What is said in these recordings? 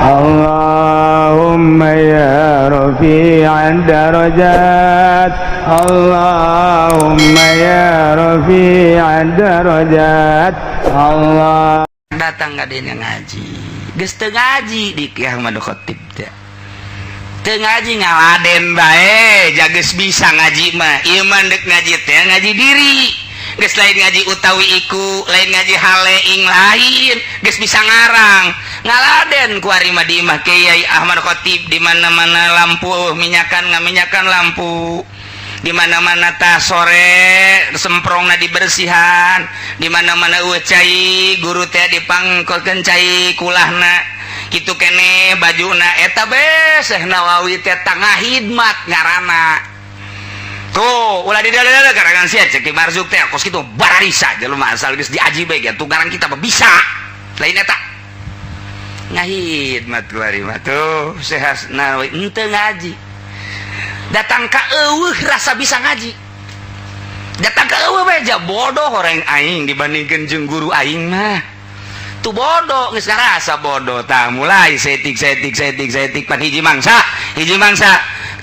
Allahumma ya rafi'ad darajat Allahumma ya rafi'ad darajat Allah. Datang ngadenya ngaji geus teu ngaji di Kiai Ahmad Khatib teh teu ngaji ngaladen bae jageus bisa ngaji mah ieu mah deuk ngaji teh ngaji diri geus lain ngaji utawi iku lain ngaji haleing lain geus bisa ngarang ngaladen ku ari mah di imah Kiai Ahmad Khatib di mana-mana lampu minyakan ngaminyakan lampu di mana-mana tah sore semprongna dibersihan di mana-mana cai guru teh dipangkokeun cai kulahna kitu kene bajuna eta be Syekh Nawawi teh tangah hidmat ngaranna tuh ulah di dalam garangan sia cek Marzuk teh kos kitu bararisa jelema asal geus diaji bae gitu garang kita mah bisa lain eta ngahidmat kuari mah tuh Syekh Nawawi henteu ngaji datang ka eueuh rasa bisa ngaji datang ka eueuh beja bodoh orang aing dibandingkeun jeung guru aing mah tuh bodoh geus ngarasa bodoh tah mulai setik pan hiji mangsa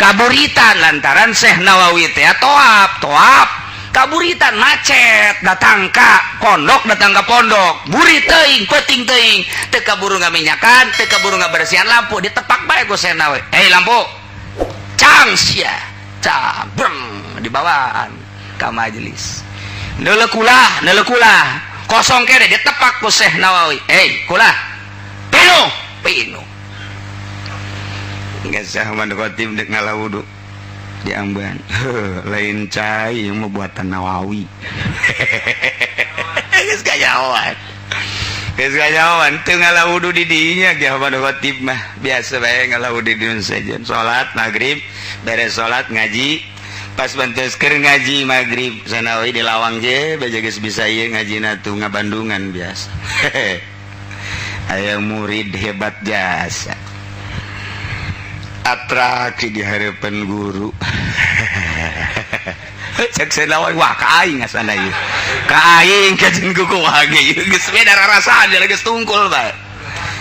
kaburitan lantaran Syekh Nawawi teh toap kaburitan macet datang ka pondok buri teuing peuting teuing teu kaburu ngaminyakan teu kaburu ngabersihan lampu ditepak bae ku Syekh Nawawi lampu cang sia cang breng dibawaan ke majelis nelekulah kosong kere ditepak ku Syekh Nawawi kulah pinu nggak sah Ahmad Khatib dek ngalawudu diamban lain cai yang mau buatan Nawawi geus kayawan teu ngalawudu di dinya ge Ahmad Khatib mah biasa bae ngalawudu di dieu saja salat maghrib beres salat ngaji pas banteus keur ngaji maghrib Sanawi di lawang je bae geus bisa ieu ngajina tuh ngabandungan biasa aya murid hebat jasa atraksi di harapan guru cek Sanawi wah ka aing asana ieu ka aing ka jeung kuku wage geus beda rarasaan dia geus tungkul bae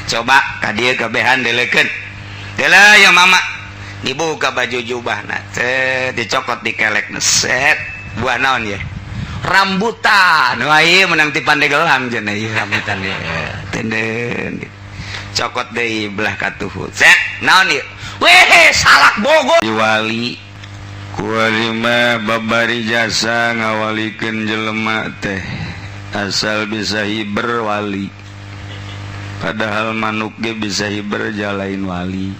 coba ka dieu kabehan delekeun deula ya mama dibuka baju jubahna teh dicokot dikelekna set buah naon ye rambutan wah ieu menang ti Pandeglang cenah ieu rambutan ye tenden cokot deui belah katuhut set naon ieu weh salak Bogor wali kuari mah babari jasa ngawalikeun jelema teh asal bisa hiber wali padahal manuk ge bisa hiber jalain wali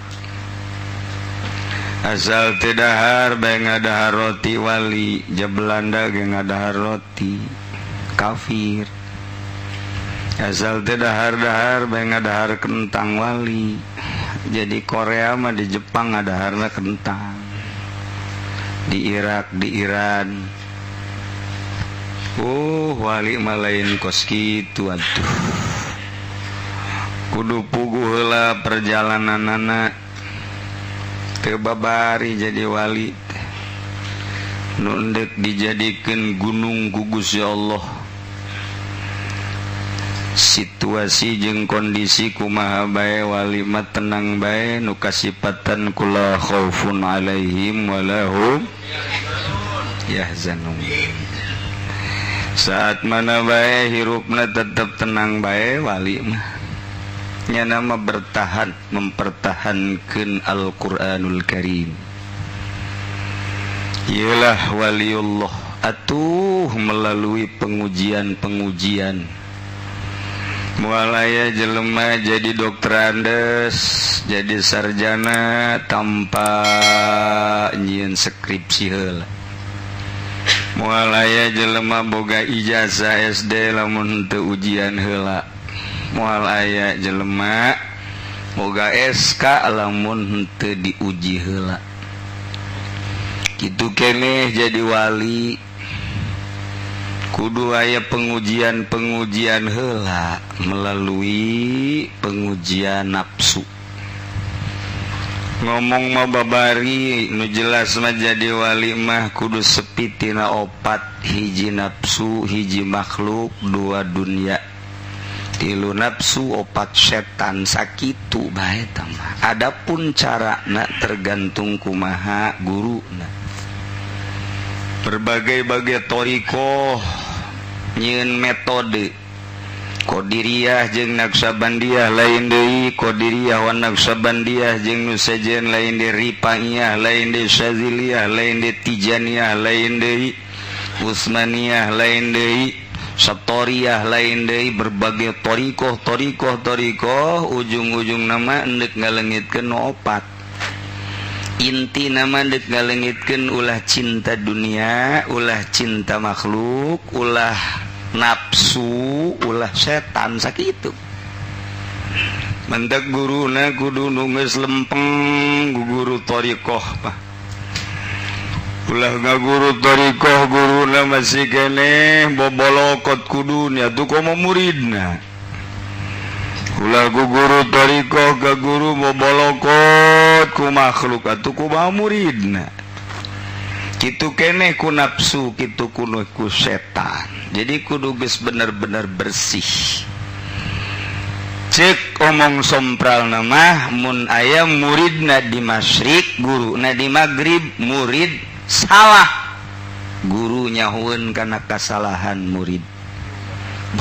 asal teu dahar bae ngadahar roti wali ja Belanda ge ngadahar roti kafir asal teu dahar-dahar bae ngadahar kentang wali jadi Korea mah di Jepang ngadaharna kentang di Irak di Iran wali mah lain kos kitu atuh kudu puguh heula perjalananana teu babari jadi wali nu endek dijadikeun gunung ku Gusti Allah situasi jeung kondisi kumaha bae wali mah tenang bae nu kasipatan kula khaufun alaihim walahum yahzanun saat mana bae hirupna tetep tenang bae wali mah nyana mah bertahan mempertahankeun Al-Qur'anul Karim ialah waliullah atuh melalui pengujian mualaya jelema jadi dokter Andes jadi sarjana tanpa nyieun skripsi heula mualaya jelema boga ijazah SD lamun teu ujian heula moal aya jelema boga SK lamun teu diuji heula kitu keneh jadi wali kudu aya pengujian heula melalui pengujian nafsu ngomong mah babari nu jelas mah jadi wali mah kudu sepi tina opat hiji nafsu hiji makhluk dua dunia tilu nafsu opat setan sakitu bae tamah. Adapun carana tergantung kumaha guruna. Berbagai-bagai thariqah nyieun metode. Qadiriyah jeung Naqsabandiyah lain deui, Qadiriyah wan Naqsabandiyah jeung nu sejen lain deui, Rifaiyah lain deui, Syadziliyah lain deui, Tijaniyah lain deui, Utsmaniyah lain deui, Satoriyah lain deui, berbagai thariqah ujung-ujung nama endek ngalengitkeun opat. Inti nama endek ngalengitkeun ulah cinta dunia, ulah cinta makhluk, ulah nafsu, ulah setan sakitu. Mendak guruna kudu nu geus lempeng guru thariqah mah. Ulah ngaguru thariqah guruna masih keneh bobolokot ku dunia tu komo muridna. Ulah guru thariqah ka guru bobolokot ku makhluk atuh kumaha muridna. Kitu keneh ku nafsu, kitu kuno ku setan. Jadi kudu geus bener-bener bersih. Cek omong sompral nama mun aya muridna di masyrik, guruna di maghrib, murid salah, guru nyahueun kana kasalahan murid.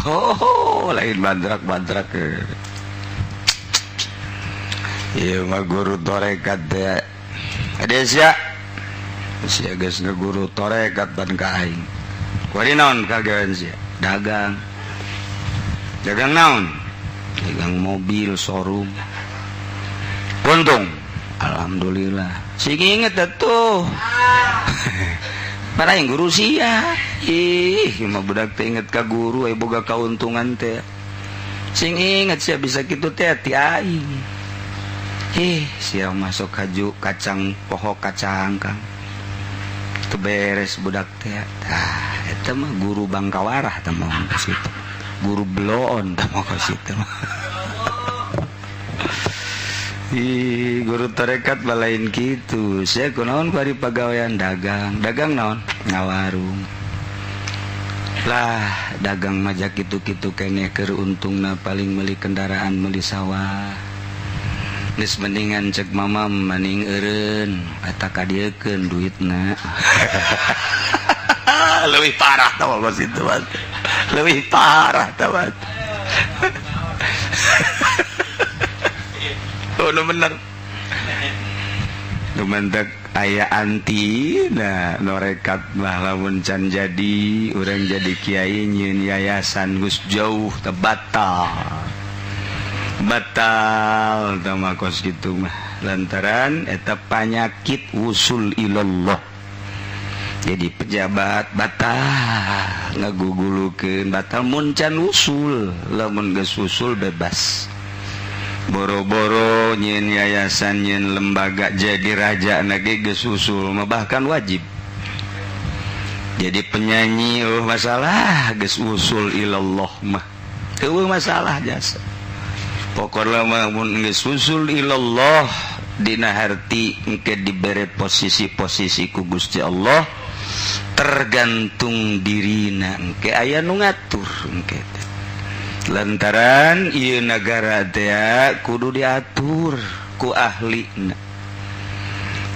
Oh, lain badrak-badrak. Ieu mah guru tarekat teh. Ade sia sia geus ngaguru tarekat ban ka aing. Kuari naon kagawean sia? Dagang. Dagang naon? Dagang mobil showroom. Untung alhamdulillah. Sing inget atuh. Para yang guru sia. Ih, mah budak teh inget ka guru aya boga kauntungan teh. Sing inget sia bisa kitu teh ti aing. Sia masuk haju kacang poho kacang kang. Teu beres budak teh. Tah, eta mah guru Bangkawarah teh mah ka situ. Guru Bloon teh mah ka situ. Guru tarekat balain gitu. Saya kunaon bari pagawean dagang. Dagang naon? Ngawarung. Lah, dagang mah kitu-kitu keneh keur untungna paling meuli kendaraan, meuli sawah. Geus mendingan cek mama mending eureun eta kadiekeun duitna. Leuwih parah tah bos itu, Mas. Leuwih parah tah, Mas. Oh, no bener. Dumantek aya anti, nah norekat mah lamun can jadi urang jadi kiai nyieun yayasan geus jauh teh batal. Batal tama kos kitu mah lantaran eta panyakit usul ilallah. Jadi pejabat batal ngagugulukeun batal mun can usul, lamun geus usul bebas. Boro-boro nyieun yayasan nyieun lembaga jadi raja nage geus usul mah bahkan wajib. Jadi penyanyi masalah geus usul ilallah mah teu masalah jasa. Pokoknya mun geus usul ilallah dina harti engke dibere posisi-posisi ku Gusti Allah tergantung dirina engke aya nu ngatur engke. Lantaran ieu nagara teh kudu diatur ku ahlina.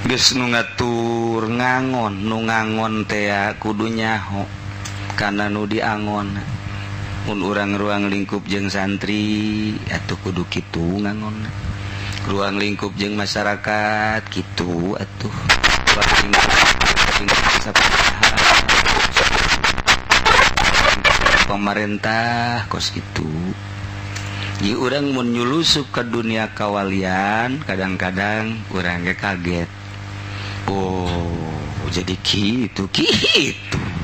Geus nu ngatur ngangon, nu ngangon teh kudu nyaho kana nu diangon. Mun urang ruang lingkup jeung santri atuh kudu kitu ngangon. Ruang lingkup jeung masyarakat kitu atuh. Ruang lingkup pemerintah kos gitu. Ji urang mun nyulusup ke dunia kawalian kadang-kadang urang ge kaget. Oh, jadi kitu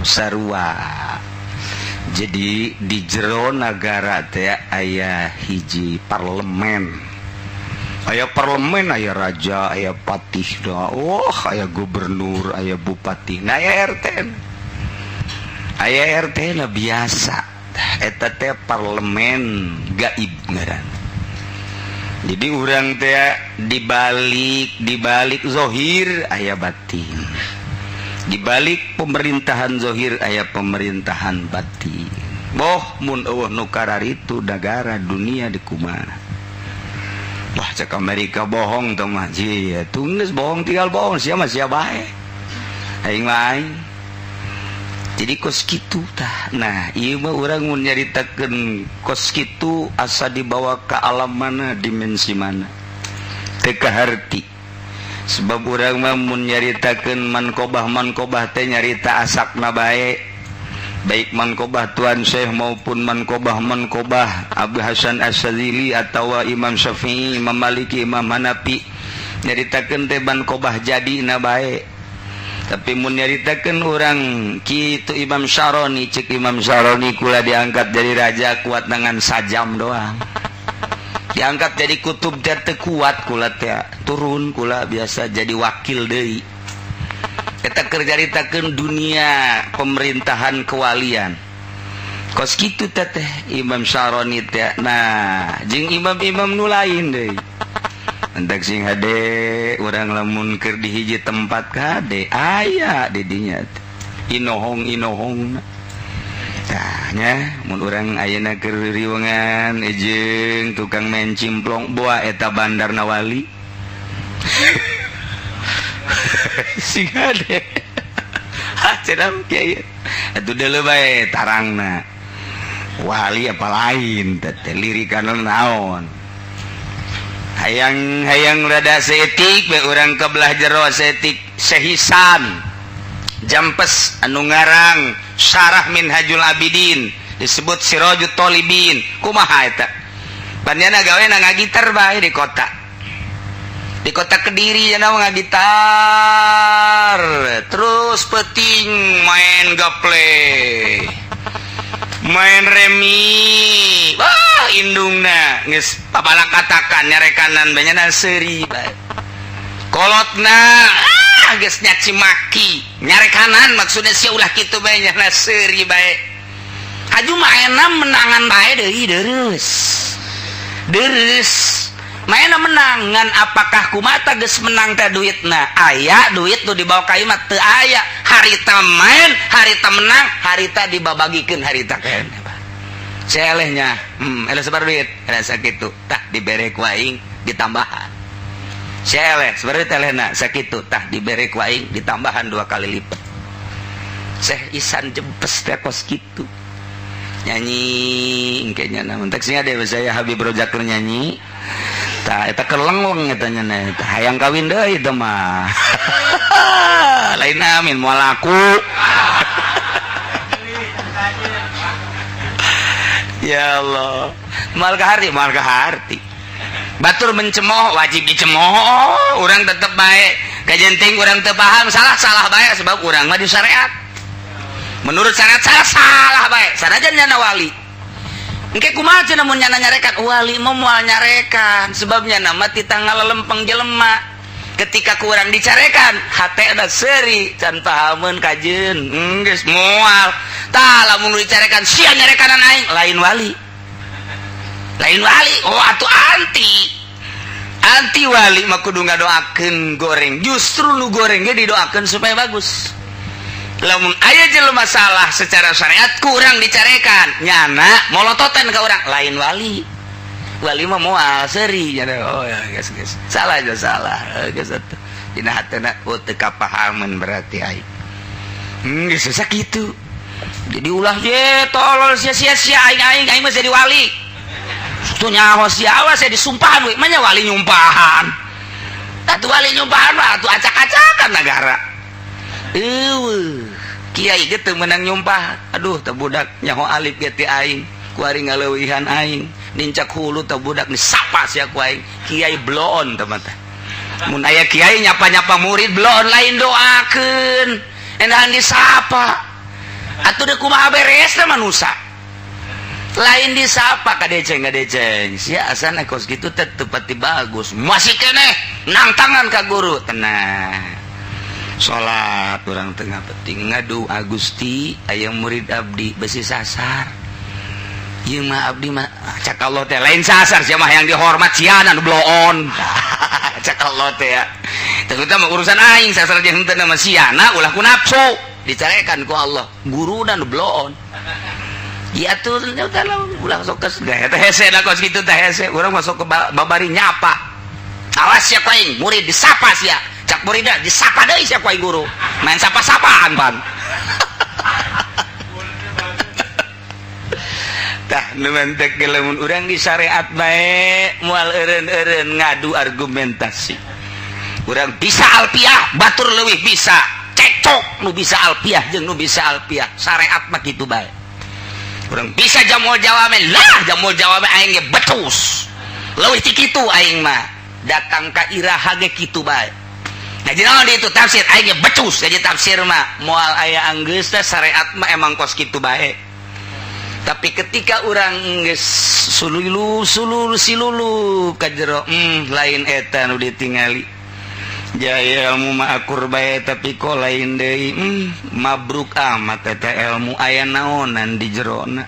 sarua. Jadi di jero nagara teh aya hiji parlemen. Aya parlemen, aya raja, aya patih da. Oh, aya gubernur, aya bupati. Nah, aya RT. Aya RT na biasa. Eta teh parlemen gaib ngaran. Jadi urang teh dibalik zahir aya batin. Di balik pemerintahan zahir aya pemerintahan batin. boh mun eueuh nu kararitu negara dunia di kumaha. Wah cek Amerika bohong tuh mah jieu geus bohong tinggal bohong sia mah sia bae aing lain. Jadi kos kitu tah. Nah, ieu mah urang mun nyaritakeun kos kitu asa dibawa ka alam mana, dimensi mana. Teu kaharti. Sebab urang mah mun nyaritakeun mankobah teh nyarita asakna bae. Baik mankobah Tuan Syekh maupun mankobah Abu Hasan As-Sadzili atau Imam Syafi'i, Imam Maliki, Imam Hanafi nyaritakeun teh mankobah jadina bae. Tapi mun nyaritakeun urang kitu Imam Syaroni, cek Imam Syaroni kula diangkat jadi raja kuat dengan sajam doang. Diangkat jadi kutub teh teu kuat kula teh, turun kula biasa jadi wakil deui. Kita kerjaritakeun dunia pemerintahan kewalian. Kos kitu teh Imam Syaroni teh. Nah, jeung imam-imam nu lain deui. Entak sing hade urang lamun keur di hiji tempat kade aya di dinya inohong tah nya mun urang ayeuna keur riwengan jeung tukang main cimplong boa eta bandarna wali sing hade cenah kieu atuh deuleu bae tarangna wali apa lain teh lirikan naon. Hayang rada seetik be urang kebelah jero seetik sehisan jampes anu ngarang Syarah Minhajul Abidin disebut Sirajut Thalibin. Kumaha eta? Panjana gawe na ngagitar bae di kota Kediri cenah ngagitar terus peting main gaple main remi. Wah indungna geus papala katakan nyarekanan banyak seuri bae kolotna geus nyaci maki nyarekanan maksudnya sia ulah kitu bae nya seuri bae aju maena menangan bae deui deres maena menangan. Apakah kumata geus menang teh duitna aya duit nu dibawa ka ieu mah teu aya. Harita main harita menang harita dibabagikeun harita keneh selehnya ada sebar duit ada sakitu tah dibere ku aing ditambahan seleh sebar duit elehna sakitu tah dibere ku aing ditambahan 2 kali lipat. Syekh Ihsan jempes teh kos kitu nyanyi engkenya namun tak sing ade saya Habib Rojak nyanyi tah eta kelengweng eta nya tah hayang kawin deui teh mah lain amin moal aku ya Allah moal kaharti batur mencemooh wajib dicemooh urang tetep bae kajenting urang teu paham salah bae sebab urang mah di syariat menurut syariat salah bae sanajan nyana wali engke kumaha cenah mun nyana nyarekan wali mah moal nyarekan sebabnya nama ti tanggal lempeng jelema ketika kurang dicarekan hate ada seuri can pahameun kajeun geus moal tah lamun dicarekan sia nyarekanan aing lain wali oh atuh anti wali mah kudu ngadoakeun goreng justru nu goreng ge didoakeun supaya bagus. Lamun aya jelema masalah secara syariat kurang dicarekan nyana molototen ka urang lain wali mah moal seuri nya oh ya geus salah geus atuh dina hatena teu kapahameun berarti aing geus sakitu jadi ulah ye tolol sia-sia aing mah jadi wali tuh nyaho sia saya disumpahan we mah nya wali nyumpahan atuh wali nyumpahan mah atuh acak-acakan negara kiai ge teu meunang nyumpah aduh teh budak nyaho alif ge ti aing kuari ngaleuwihan aing nincak hulu teh budak disapa sia ku aing kiai bloon teman teh mun aya kiai nyapa-nyapa murid bloon lain doakeun endahan disapa atuh deuk kumaha beresna manusia lain disapa kadeceng sia asana kos kitu teh teu pati bagus masih keneh nang tangan ka guru tenang salat urang tengah penting ngadu Agusti aya murid abdi besi sasar ieu mah abdi mah cak Allah teh lain sasar sia mah yang dihormat siana nu bloon cak Allah teh ya ternyata mah urusan aing sasar jeung henteu mah siana ulah ku nafsu dicarekan ku Allah guruna nu bloon ya tuh ulah sok ke teh hese da kos kitu teh hese urang masuk ke babari nyapa awas ya kuing murid disapa sia cak muridna disapa deui sia kuing guru main sapa-sapaan pan tah nu mentek lamun urang di syariat bae moal eureun-eureun ngadu argumentasi urang bisa alpiah batur leuwih bisa cekcok nu bisa alpiah jeung nu bisa alpiah syariat mah kitu bae urang bisa jamul jawab lah jamul jawab aing ge betus leuwih ti kitu aing mah datang ka iraha ge kitu bae ngaji naon itu tafsir aing ge betus jadi tafsir mah moal aya anggeus teh syariat mah emang kos kitu bae tapi ketika urang geus sululu ka jero lain eta nu ditingali jaya ilmu mah akur bae tapi kok lain deui mabruk amat eta ilmu aya naonan di jerona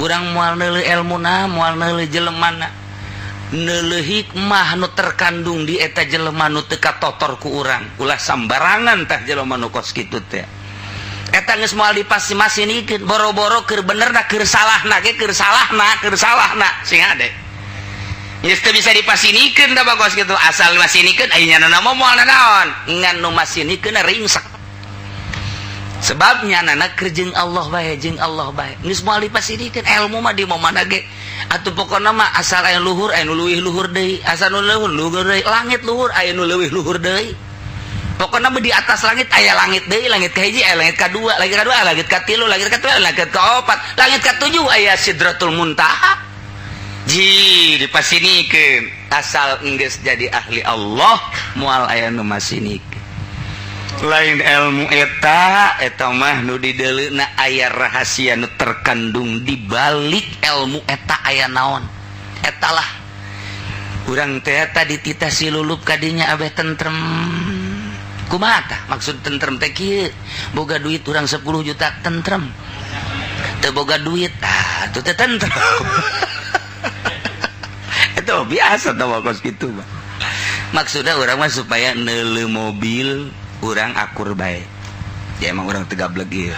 urang moal neuleuh ilmuna moal neuleuh jelemana neuleuh hikmah nu terkandung di eta jelema nu teu katotor ku urang ulah sambarangan tah jelema nu kos kitu teh eta geus moal dipasi-masinikeun boro-boro keur benerna keur salahna ge keur salahna sing ade geus teu bisa dipasinikeun da bagos kitu asal masinikeun aya nyana moal naon ngan nu masinikeun ringsek sebabnya nana keur jeung Allah bae geus moal dipasinikeun ilmu mah di momana ge atuh pokona mah asal aya luhur aya nu leuwih luhur deui asal nu luhur deui langit luhur aya nu leuwih luhur deui pokoknya di atas langit aya langit deui langit kahiji aya langit kadua langit katilu langit katilu langit kaopat langit katujuh aya sidratul muntaha ji dipasinikeun asal enggeus jadi ahli Allah moal aya nu masinikeun lain ilmu eta mah nu di deuleuna aya rahasia nu terkandung di balik ilmu eta aya naon etalah urang teh eta dititah silulup kadinya abeh tentrem kumaha tah maksud tentrem teh kieu boga duit urang 10 juta tentrem teu boga duit atuh teh tentrem eta biasa tah kos kitu mah maksudna urang mah supaya neuleuh mobil urang akur bae ya emang urang teu gablek ieu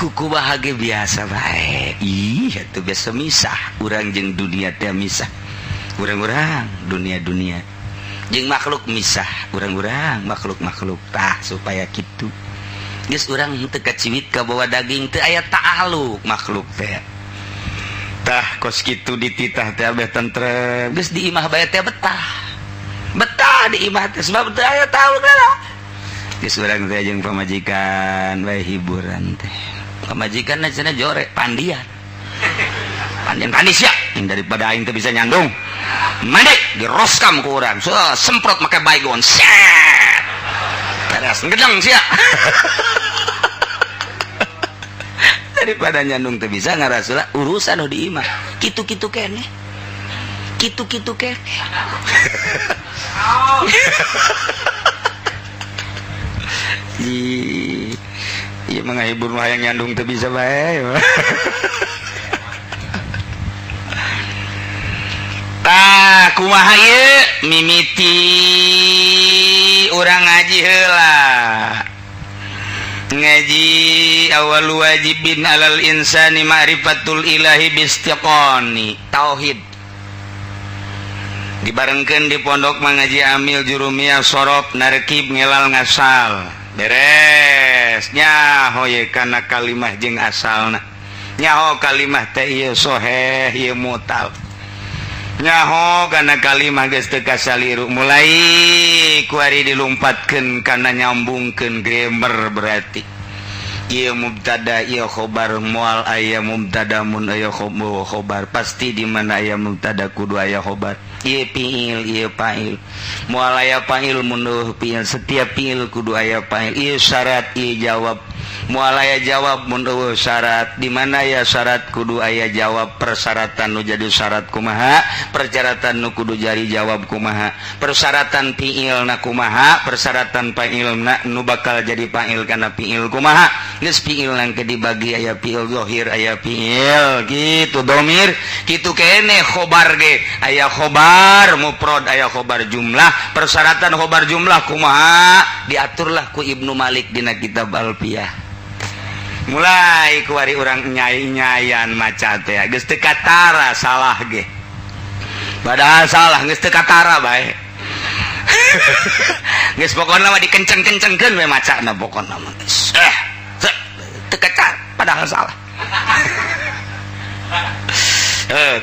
kuku bahagia biasa bae ih atuh biasa misah urang jeung dunia teh misah urang-urang dunia jeung makhluk misah urang-urang makhluk tah supaya kitu geus urang teu kaciwit ka bawa daging teu aya ta'aluk makhluk teh tah kos kitu dititah teh abeh tentrem geus di imah bae teh betah di imah teh sebab teu aya ta'aluk lah geus urang teh jeung pamajikan bae hiburan teh pamajikanna cenah jore pandian ya daripada aing teh bisa nyandung mandi diroskam ku urang semprot make baygon set beres gedeng sia daripada nyandung teu bisa ngarasula urusan nu di imah kitu-kitu keneh iya mah ngahibur mah hayang nyandung teu bisa bae tah kumaha ieu mimiti urang ngaji heula ngaji awal wajibin alal insani ma'rifatul ilahi bistiqoni tauhid dibarengkeun di pondok mengaji amil jurumiyah sorop narkib ngelal ngasal beres nyaho ye kana kalimah jeung asalna nyaho kalimah teh ieu soheh ieu mutal nyaho kana kalimah geus teu kasaliru mulai ku ari dilumpatkeun kana nyambungkeun grammar berarti ieu mubtada ieu khobar moal aya mubtada mun aya khobar pasti di mana aya mubtada kudu aya khobar ieu fiil ieu fa'il moal aya fa'il mun fiil setiap fiil kudu aya fa'il ieu syarat ieu jawab moal aya jawab mun eueuh syarat di mana ya syarat kudu aya jawab persyaratan nu jadi syarat kumaha persyaratan nu kudu jadi jawab kumaha persyaratan fiilna kumaha persyaratan fa'ilna nu bakal jadi fa'il kana fiil kumaha geus fiil nang dibagi aya fiil zahir aya fiil kitu domir kitu kene khobar ge aya khobar mufrad aya khobar jumlah persyaratan khobar jumlah kumaha diaturlah ku Ibnu Malik dina kitab Alfiyah mulai kuari orang nyai-nyayan maca teh geus teu katara salah ge padahal salah geus teu katara bae geus pokona mah dikenceng-kencengkeun we macana pokona mah teu katara padahal salah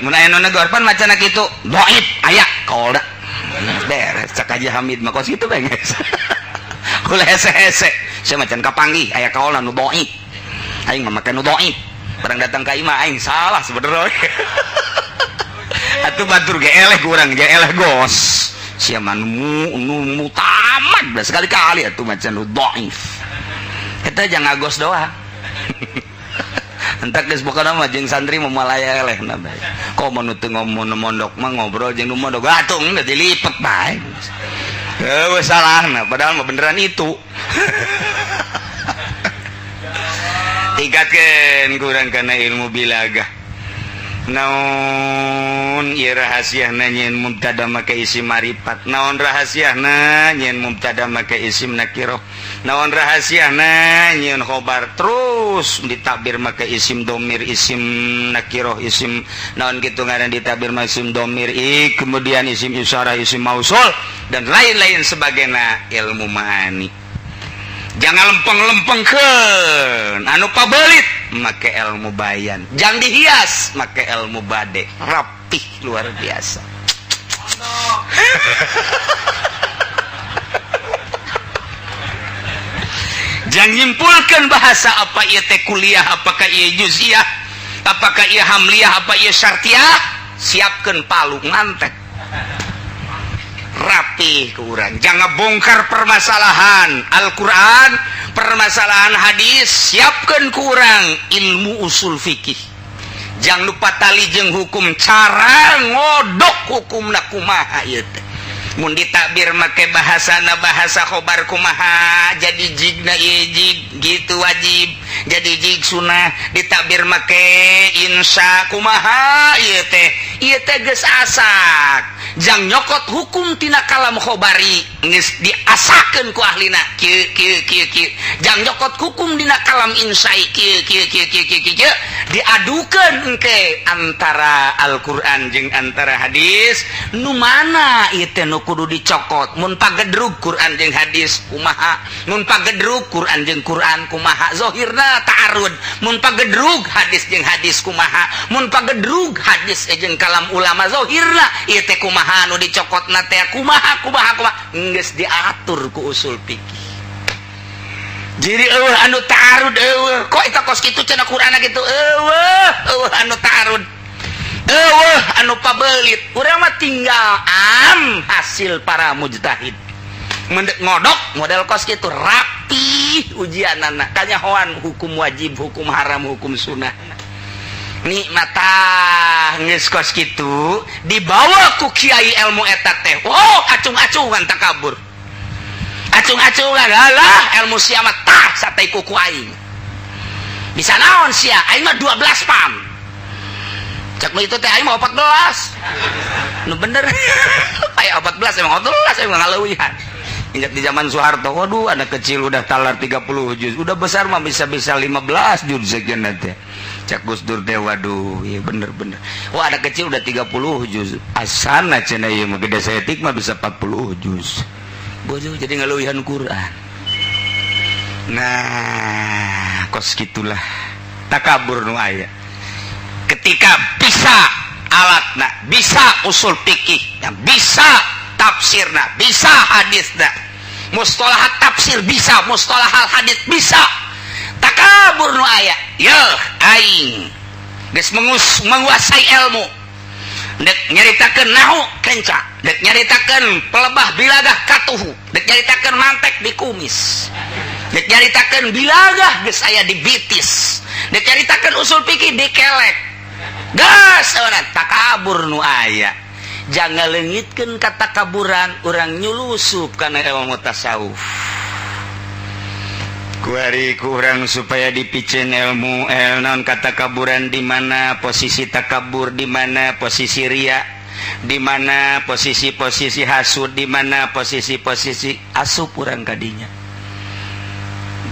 mun aya nu negorpan macana kitu dhaif aya qaulda beres cak Haji Hamid mah kos kitu bae guys ulah hese-hese saya macan kapanggih aya kaulna nu dhaif aing mah make nu dhaif barang datang ka imah aing salah sebenarnya atuh batur ge eleh ku urang ge eleh gos sia mah nu mutamat da sekali-kali atuh macan nu dhaif eta jangan ngagos doang entak geus pokona mah jeung santri mah malaya eleh na bae komo nu teu ngomong mondok mah ngobrol jeung nu mondok atuh geus dilipet bae eueuh salahna padahal mah beneran itu tingkatkeun kurang kana ilmu bilagah naon ieu rahasiana nyeun mubtada make isim marifat naon rahasiana nyeun mubtada make isim nakirah naon rahasiana nyeun khobar terus ditakbir make isim domir isim nakirah isim naon kitu ngaran ditakbir make isim domir kemudian isim isyarah isim mausul dan lain-lain sebagainya ilmu ma'ani. Jangan lempeng-lempengkeun anu pabelit make ilmu bayan, jangan dihias make ilmu bade rapih luar biasa. Jangan nyimpulkan bahasa apa ieu teh kuliah apakah ieu juz'iyah apakah ieu hamliyah apa ieu syartiyah siapkeun palu ngantek rapih ke urang jangan bongkar permasalahan Al-Quran permasalahan hadis siapkan ke urang ilmu usul fikih jangan lupa tali jeung hukum cara ngodok hukumna kumaha ieu teh mun ditakbir make bahasana bahasa khobar kumaha jadi jigna ieu jig gitu wajib jadi jig sunah ditakbir make insya kumaha ieu teh geus asak jang nyokot hukum tina kalam khobari geus diasakeun ku ahlina kieu jang nyokot hukum dina kalam insai kieu diadukeun engke antara Al-Qur'an jeung antara hadis nu mana ieu teh nu kudu dicokot mun pagedrug Qur'an jeung hadis kumaha mun pagedrug Qur'an jeung Qur'an kumaha zahirna ta'arud mun pagedrug hadis jeung hadis kumaha mun pagedrug hadis jeung kalam ulama zahirna ieu teh kumaha anu dicokotna teh kumaha geus diatur ku usul fikih. Jadi eueuh anu ta'arud eueuh kok eta kos kitu cenah Qur'ana kitu eueuh anu ta'arud eueuh anu pabelit urang mah tinggal hasil para mujtahid mendek ngodok model kos kitu rapi ujianana kanyahoan hukum wajib hukum haram hukum sunnah nikmatah geus kos kitu dibawa ku kiai ilmu eta teh oh acung-acungan takabur acung-acungan alah ilmu sia mah tah sateu kuku aing bisa naon sia aing mah 12 pam cak nu itu teh aing mah 14 nu bener aya 14 emang 14 emang ngaleuwihan ingat di zaman Soeharto waduh anak kecil udah talar 30 juz udah besar mah bisa-bisa 15 juz sekian teh cak Gus Dur teh waduh iya bener-bener wah anak kecil udah 30 juz asana cenah ieu mah gede saeutik mah bisa 40 juz bodoh jadi ngaleuwihan Quran nah kos gitulah takabur nu aya ketika bisa alatna bisa usul fikih bisa tafsirna bisa hadisna mustalahat tafsir bisa mustalahal hadis bisa takabur nu aya yeuh aing geus menguasai ilmu dek nyaritakeun nahu kenca dek nyaritakeun pelebah bilagah katuhu dek nyaritakeun mantek di kumis dek nyaritakeun bilagah geus aya di bitis, dek nyaritakeun usul fikih dikelek gas orang takabur nu aya. Jangan leungitkeun ka takaburan, urang nyulusup kana ilmu tasawuf. Kuari kurang supaya dipicen ilmu non kata kaburan, di mana posisi takabur, di mana posisi ria, di mana posisi hasud, di mana posisi asup urang kadinya.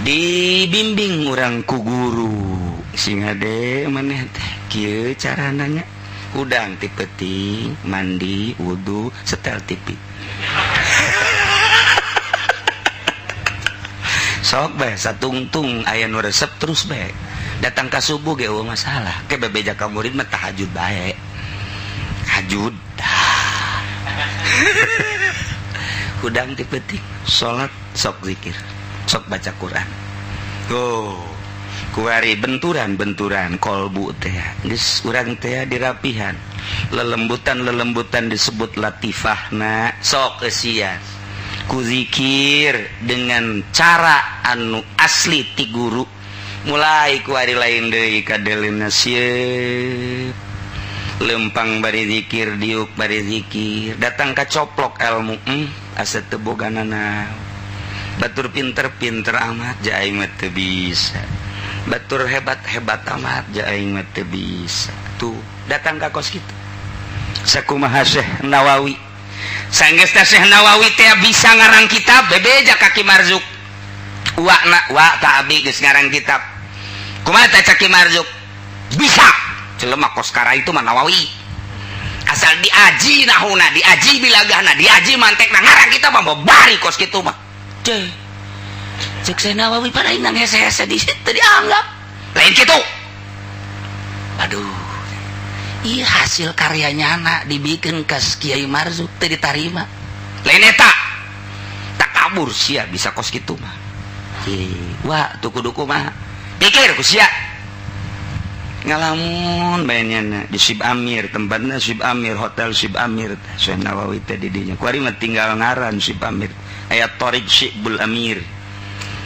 Dibimbing urang ku guru sing hade maneh teh kieu carananya. Udang ti peuting, mandi, wudu, setel TV. Sok bae satungtung aya nu resep terus bae. Datang ka subuh ge eueuh masalah. Ke bebeja ka murid mah tahajud bae. Tahajud. Hudang ti peuting, salat sok zikir, sok baca Quran. Kuari benturan kolbu teh. Geus urang teh dirapihan. Lelembutan disebut latifahna, sok eusian. Ku zikir dengan cara anu asli ti guru. Mulai ku ari lain deui kadelina sieun lempang bari zikir, diuk bari zikir, datang ka coplok ilmu asa teu boganana. Batur pinter amat ja aing mah teu bisa, batur hebat amat ja aing mah teu bisa. Tuh datang ka kos kitu sakumaha Syekh Nawawi. Sanggeus Syekh Nawawi teh bisa ngarang kitab, bebeja kaki Marzuk. Wa ta abi geus ngarang kitab. Kumaha teh Ki Marzuk? Bisa. Jelema kos kara itu mah Nawawi. Asal diaji nahuna, diaji bilagahna, diaji mantekna ngarang kitab mah bari kos kitu mah. Cek Syekh Nawawi pada inang hese-hese di situ dianggap. Lain kitu. Aduh. Iya hasil karyanya anak dibikin ke Kiai Marzuk teu ditarima. Lain eta takabur sia bisa kos kitu mah. Wah tuh kuduku mah pikir ku sia ngalamun bayannya di Syib Amir, tempatnya Syib Amir, hotel Syib Amir. Syekh Nawawi teh di dinya kuari mah tinggal ngaran Syib Amir aya Thoriq Syibul Amir.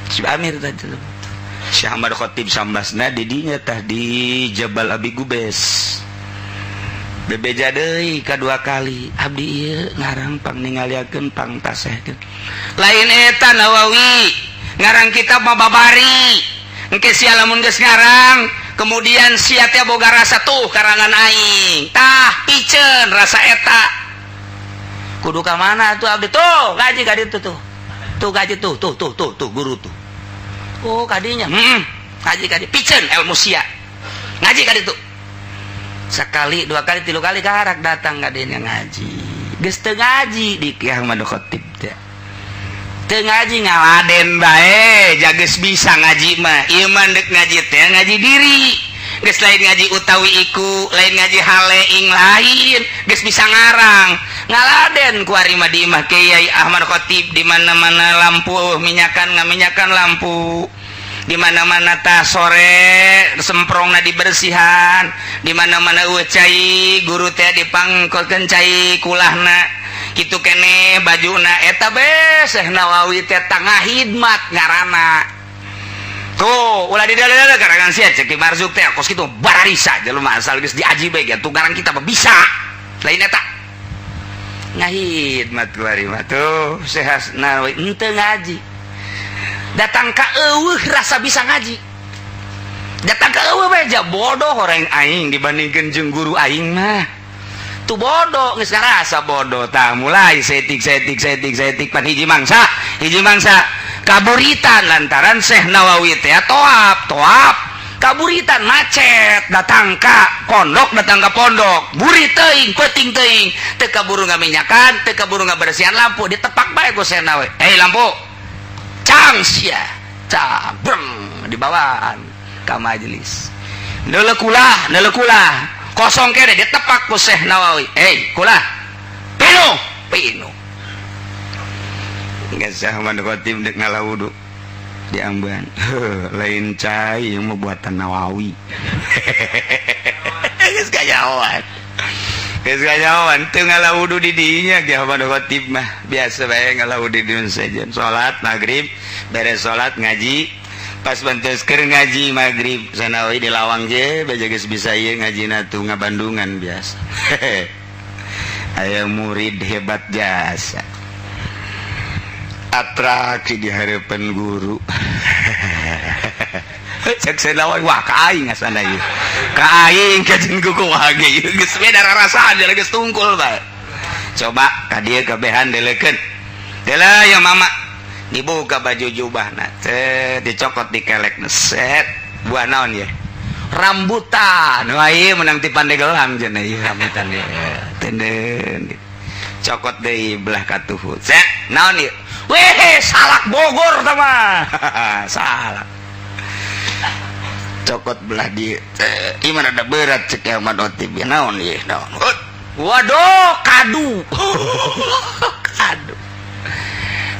Syib Amir teh Syekh Ahmad Khatib sambasna di dinya tah di Jabal Abi Gubes. Bebeja deui kadua kali abdi ieu ngarang pang ningaliakeun pang tasehkeun. Lain eta Nawawi ngarang kitab mah babari. Engke sia lamun geus ngarang kemudian sia teh boga rasa tuh karangan aing. Tah piceun rasa eta. Kudu ka mana tuh abdi tuh gaji ka ditu tuh. Tuh gaji tuh guru tuh. Oh kadinya. Ngaji ka ditu piceun ilmu sia. Ngaji ka ditu. Sekali, dua kali, tilu kali karak datang ka dieu ngaji. Geus teu ngaji di Kiai Ahmad Khatib teh. Teu ngaji ngaladen bae, jageus bisa ngaji mah. Ieu mah deuk ngaji teh ngaji diri. Geus lain ngaji utawi iku, lain ngaji hale ing lain, geus bisa ngarang. Ngaladen ku ari mah di imah Kiai Ahmad Khatib di mana-mana lampu minyakan ngaminyakan lampu. Di mana-mana tah sore semprongna dibersihan, di mana-mana eueuh cai guru teh dipangkolkeun cai kulahna kitu keneh bajuna eta be Syekh Nawawi teh tangah hidmat ngaranna. Tuh ulah di dalam karangan sia Ki Marzuk teh kos kitu bararisa jelema asal geus diaji bae gitu ngarang kita mah bisa. Lain eta ngahidmat kuari mah tuh Syekh Nawawi henteu ngaji. Datang ka eueuh rasa bisa ngaji. Datang ka eueuh beja bodoh orang aing dibandingkeun jeung guru aing mah. Tu bodoh geus ngarasa bodoh tah mulai setik pan hiji mangsa kaburitan lantaran Syekh Nawawi teh toap kaburitan macet datang ka pondok buri teuing peuting teuing teu kaburu ngaminyakan teu kaburu ngabersihan lampu ditepak bae ku Syekh Nawawi lampu cang sia cang breng dibawaan ka majelis neuleuh kulah kosong kene ditepak ku Syekh Nawawi kulah pinu geus Ahmad Khatib dek ngalawudu di amban lain cai yang mau buatan Nawawi geus kayawan geus kanyahoan teu ngalawudu di dinya ge Ahmad Khatib mah biasa bae ngalawudu di dieu saja salat maghrib beres salat ngaji pas bantes keur ngaji maghrib sanawi di lawang je bae geus bisa ieu ngajina tuh ngabandungan biasa aya murid hebat jasa atraksi di harapan guru cek selawai wah kaing asana ieu kaing kajen kuku wage ieu geus beda rarasaan dia geus tungkul bae coba ka dieu kabehan delekeun deula ya mama dibuka baju jubahna teh dicokot dikelekna set buah naon ye rambutan wah ieu menang ti Pandeglang cenah ieu rambutan ieu tenden cokot deui belah katuhut set naon ieu weh salak Bogor tah mah salak cokot belah dia gimana ada berat cek Ahmad Khatib ya naon ieu naon waduh kadu kadu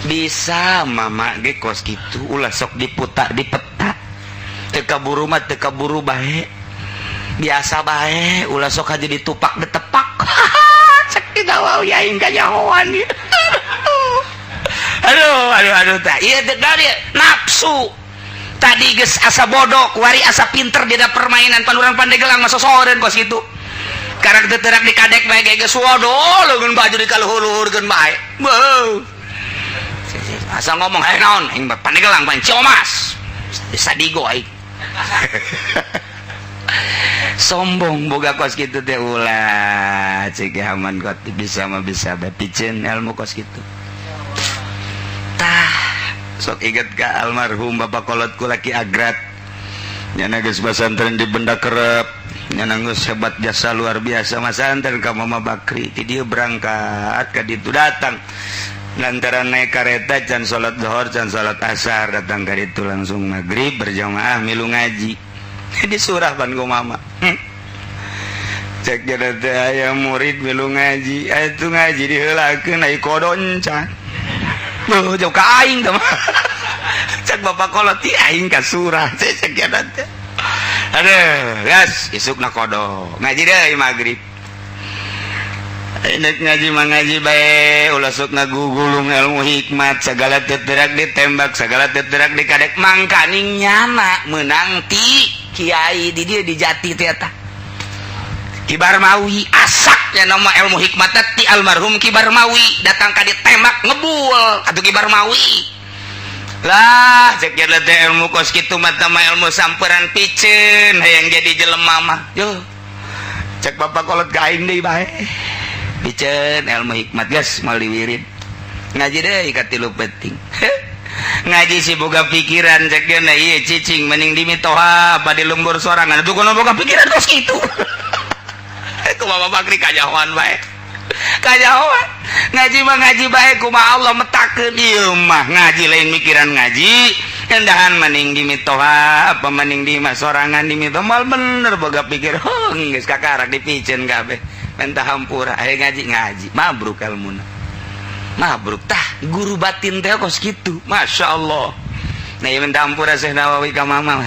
bisa mama ge kos kitu ulah sok diputa dipeta teu kaburu mah teu kaburu bae biasa bae ulah sok aja ditupak ditepak cek didawawi aing kanyahoan ieu aduh tah ieu teh dari nafsu tadi geus asa bodoh kuari asa pinter dina permainan Palurang Pandeglang mah sosoreun kos kitu karang teu teurak dikadek bae geus waduh leungeun baju dikaluhur-luhurkeun bae asal ngomong hae naon aing Pandeglang paling Ciomas sadigo aing sombong boga kos kitu teh ulah cik Ahmad Khatib bisa mah bisa bae piceun ilmu kos kitu tah sok inget ka almarhum Bapak Kolot Kulaki Agrat nyana geus basantren di Benda Kerep nyana geus hebat jasa luar biasa masantren ka Mama Bakri ti dieu berangkat ka ditu datang lantaran naik kareta can salat zuhur can salat asar datang ka ditu langsung maghrib berjamaah milu ngaji disurah pan ku mama cek jadi teh aya murid milu ngaji atuh ngaji diheulakeun ai kodon can jauh ka aing teh cek Bapak Kolot ti aing ka surah cek jadi teh aduh gas isukna kodo ngaji deui maghrib nek ngaji mah ngaji bae ulah sok ngagugulung ilmu hikmat segala teterak ditembak segala teterak dikadek mangkaning nyana meunang ti kiai di dieu di Jati teh eta Kibar Mawi asaknya nama ilmu hikmat ti almarhum Kibar Mawi datang ka ditembak ngebul atuh Kibar Mawi lah cek jadi teh ilmu kos kitu mah ilmu samperan piceun hayang jadi jelema mah yo cek Bapak Kolot ka aing deui bae piceun ilmu hikmat geus moal diwirid ngaji deui ka 3 penting ngaji si boga pikiran cek geuna ieu cicing mending dimitoha bade lembur sorangan atuh kono boga pikiran kos kitu kumaha Bakri kanyahoan bae kanyahoan ngaji mah ngaji bae kumaha Allah metakeun ieu mah ngaji lain mikiran ngaji endahan mending dimitoha apa mending di sorangan dimitoha mal bener boga pikir geus kakarak dipiceun kabeh mentah hampura aya ngaji mabruk ilmuna mabruk tah guru batin teh kos kitu masyaallah nah ieu mentah hampura Syekh Nawawi ka mamang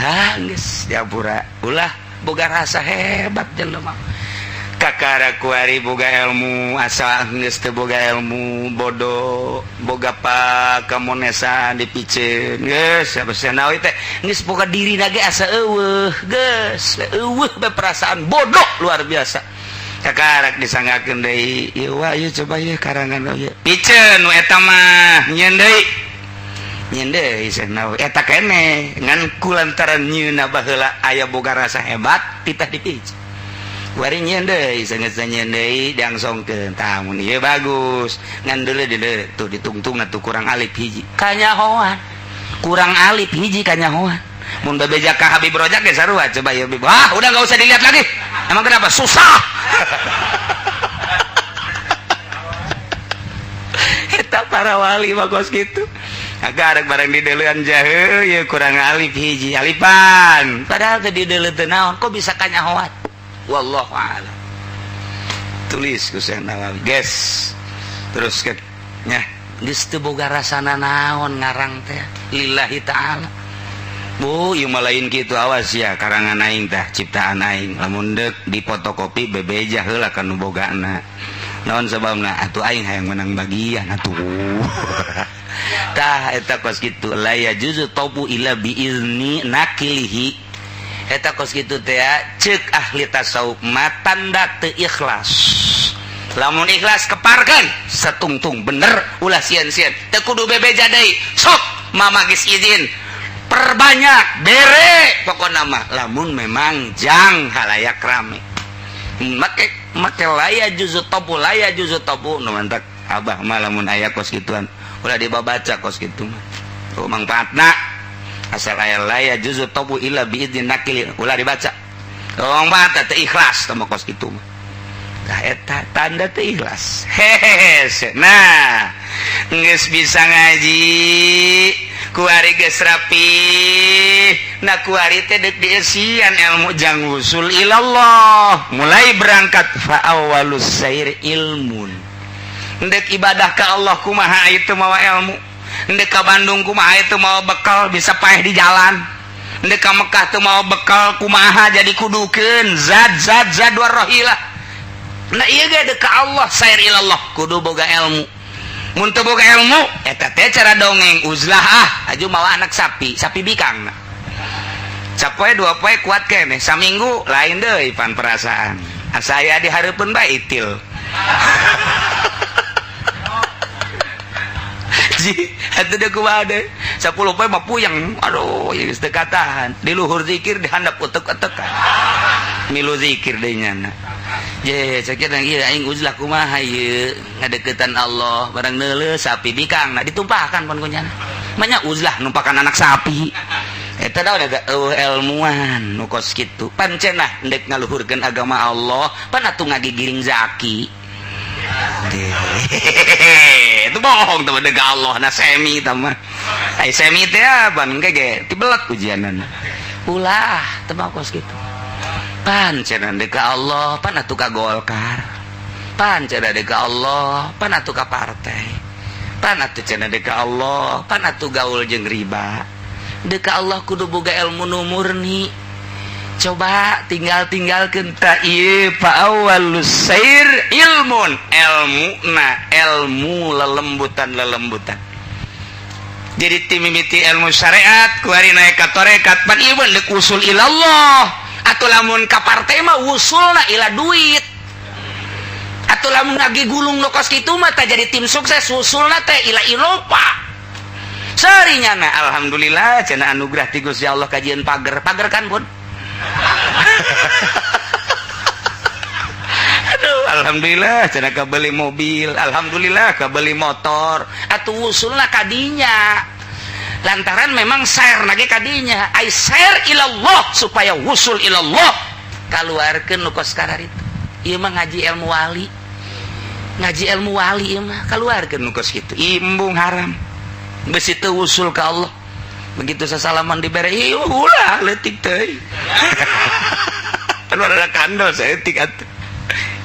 geus diampura ulah boga rasa hebat jelema kakara kuari boga ilmu asa geus teu boga ilmu bodoh boga pakamonesan dipiceun geus Syekh Nawawi teh geus boga dirina ge asa eueuh geus eueuh beperasaan bodoh luar biasa kakarak disanggakeun deui ieu ieu coba ieu karangan ieu piceun nu eta mah nyeun deui Syekh Nawawi eta keneh ngan kulantaran nyieunna baheula aya boga rasa hebat titah dipiceun wari nyeun deui sangeus nyeun deui diangsongkeun tah mun ieu bagus ngan deuleu tuh ditungtungna tuh kurang alif hiji kanyahoan kurang alif hiji kanyahoan mun bebeja ka Habib Rojak ge sarua coba ieu udah enggak usah dilihat lagi emang kenapa susah eta para wali mah kos kitu agarek bareng di deuleun jahe ieu kurang alif hiji alifan padahal teh di deuleu teu naon kok bisa kanyahoan wallahu a'lam tulis ku Syekh Nawawi guys terus nya geus teu boga rasana naon ngarang teh lillahi ta'ala Bu, ieu mah lain kitu, awas ya karangan aing tah, ciptaan aing. Lamun deuk di fotokopi bebeja heula ka nu bogana. Naon sababna? Atuh aing hayang menang bagian atuh. Tah eta kos kitu, la yajuzu taubu illa bi izni nakilihi. Eta kos kitu teh ceuk ahli tasawuf mah tanda teu ikhlas. Lamun ikhlas keparkeun satungtung bener ulah sieun-sieun. Teu kudu bebeja deui. Sok mama geus izin. Perbanyak bere pokokna mah lamun memang jang halayak rame make laya juzu topu nu mantak abah mah lamun aya kos gituan ulah dibabaca kos kitu mah tuh mangpaatna asal aya laya juzu topu illa bi idzin nakil ulah dibaca mangpaatna teu ikhlas tama kos kitu mah tah eta tanda teu ikhlas hehehe. Nah geus bisa ngaji kuari geus rapi na kuari teh deuk dieusian ilmu jang usul ilallah mulai berangkat fa awwalus sair ilmun deuk ibadah ka Allah kumaha itu mawa ilmu deuk ka Bandung kumaha itu mawa bekal bisa paeh di jalan deuk ka Mekah teu mawa bekal kumaha jadi kudukeun zat warahilah nah ieu ge deuk ka Allah sair ilallah kudu boga ilmu. Mun teu boga ilmu eta teh cara dongeng uzlah aju mawa anak sapi bikang sapoe dua poe kuat keneh saminggu lain deui pan perasaan saya di hareupeun bae itil ji atuh deuk kumaha deui 10 poe mah puyeng aduh geus teu katahan di luhur zikir di handap utek-utek milu zikir deui nyana. Ye, sakit ieu aing uzlah kumaha ieu ngadeukeutan Allah barang neuleuh sapi bikang na ditumpahkan pon kunyana. Manya uzlah numpakan anak sapi. Eta daun eta ilmuwan nu kos kitu. Pan cenah endek ngaluhurkeun agama Allah, pan atuh ngagigiring zaki. Itu bohong teman dega Allah na semi tama. Ai semi teh ban ge tibelet ujianan. Ulah teu kos kitu. Pan cenah deka Allah pan atuh ka Golkar pan cenah deka Allah pan atuh ka partai pan atuh cenah deka Allah pan atuh gaul jeung riba deka Allah kudu boga ilmu nu murni coba tinggalkeun ta ieu fa awwalus sair ilmun ilmu lelembutan jadi timimiti ilmu syariat kuari naik ka tarekat pan ieu deuk usul ilallah atau lamun ka partai mah usulna ila duit atau lamun lagi gulung nu kos kitu mah teh jadi tim sukses usulna teh ila Eropa sarinyana alhamdulillah cenah anugerah ti Gusti Allah kajian pager kan pun aduh alhamdulillah cenah kabeli mobil alhamdulillah kabeli motor atuh usulna kadinya lantaran memang sair nage kadinya ai sair ilallah supaya wusul ilallah kaluarkeun nu kos kararit ieu mah ngaji ilmu wali ieu mah kaluarkeun nu kos kitu imbung haram geus teu wusul ka Allah begitu sasalaman dibere ieu ulah leutik teh anu ada kandos etik atuh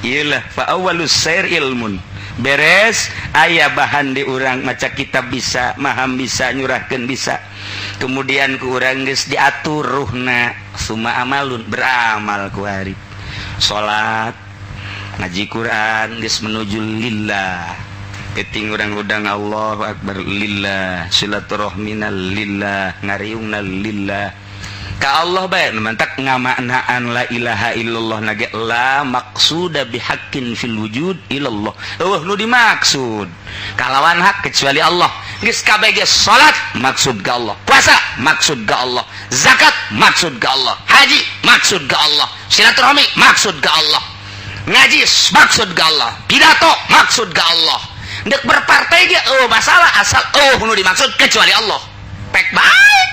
ieu lah fa awwalus sair ilmun beres aya bahan di urang maca kitab bisa maham bisa nyurahkeun bisa kemudian ku urang geus diatur ruhna summa amalun beramal ku hari salat ngaji Quran geus menuju lillah penting urang-urang Allahu akbar lillah silaturahmina lillah ngariungna lillah ka Allah bae mantak ngamaknaan la ilaha illallah nage la maqsuda bihaqqin fil wujud illallah nu dimaksud kalawan hak kecuali Allah geus kabeh ge salat maksud ka Allah puasa maksud ka Allah zakat maksud ka Allah haji maksud ka Allah silaturahmi maksud ka Allah ngaji maksud ka Allah pidato maksud ka Allah deuk berpartai ge masalah asal nu dimaksud kecuali Allah pek baik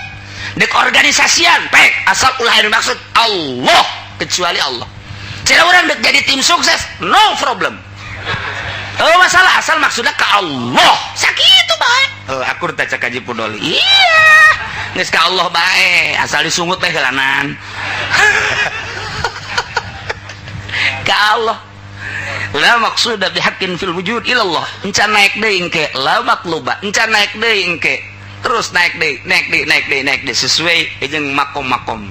dek organisasian pek asal ulah yang dimaksud Allah kecuali Allah cara orang dek jadi tim sukses no problem masalah asal maksudnya ke Allah sakitu bae aku teh cak kaji pudoli iya geus ka Allah bae asal disungut teh helanan ka Allah la maqsuda bihaqqin fil wujud ilallah encan naik deui engke la maqluba encan naik deui engke terus naik deh sesuai jeung makom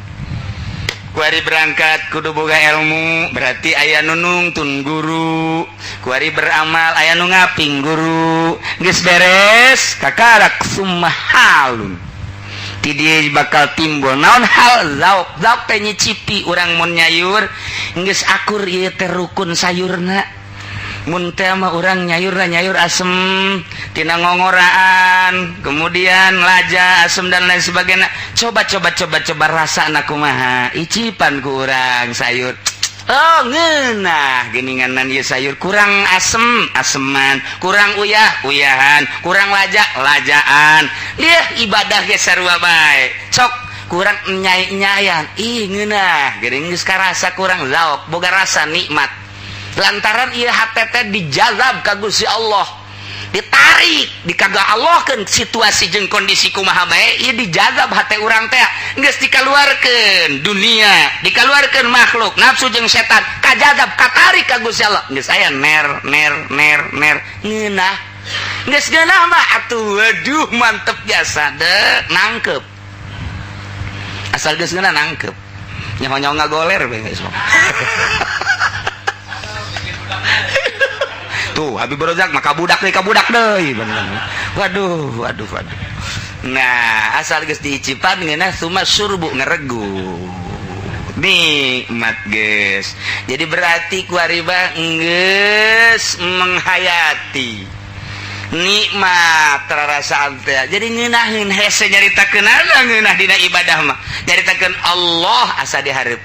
kuari berangkat kudu boga ilmu berarti aya nu nuntun guru kuari beramal aya nu ngaping guru geus beres kakarak sumahalun ti dieu bakal timbul naon hal zauk teh nyicipi urang mun nyayur geus akur ieu teh rukun sayurna mun teh mah urang nyayur asem tina ngongoraan kemudian laja asem dan lain sebagainya coba rasana kumaha icipan ku urang sayur oh ngeunah geuninganan ieu sayur kurang aseman kurang uyahan kurang lajaan lieh ibadah ge sarua bae sok kurang nyayang ngeunah geuning geus karasa kurang zauk boga rasa nikmat lantaran ieu hate teh dijazab ka Gusti Allah ditarik dikaga Allahkeun situasi jeung kondisi kumaha bae ieu dijazab hate urang teh geus dikaluarkeun dunia dikaluarkeun makhluk nafsu jeung setan kajazab katarik ka Gusti Allah geus aya ner ngeunah geus geunah mah atuh waduh mantep biasa deh nangkep asal geus geunah nangkep nyaho-nyaho ngagoler bae geus tuh Habib Rozak maka budak deh bener. Waduh. Nah, asal geus diicipan ngeunah suma surbu ngeregu. Nikmat geus. Jadi berarti kuari bah geus menghayati nikmat terasaan teh. Jadi ngeunaheun hese nyaritakeun ngeunah dina ibadah mah. Nyaritakeun Allah asa dihareup.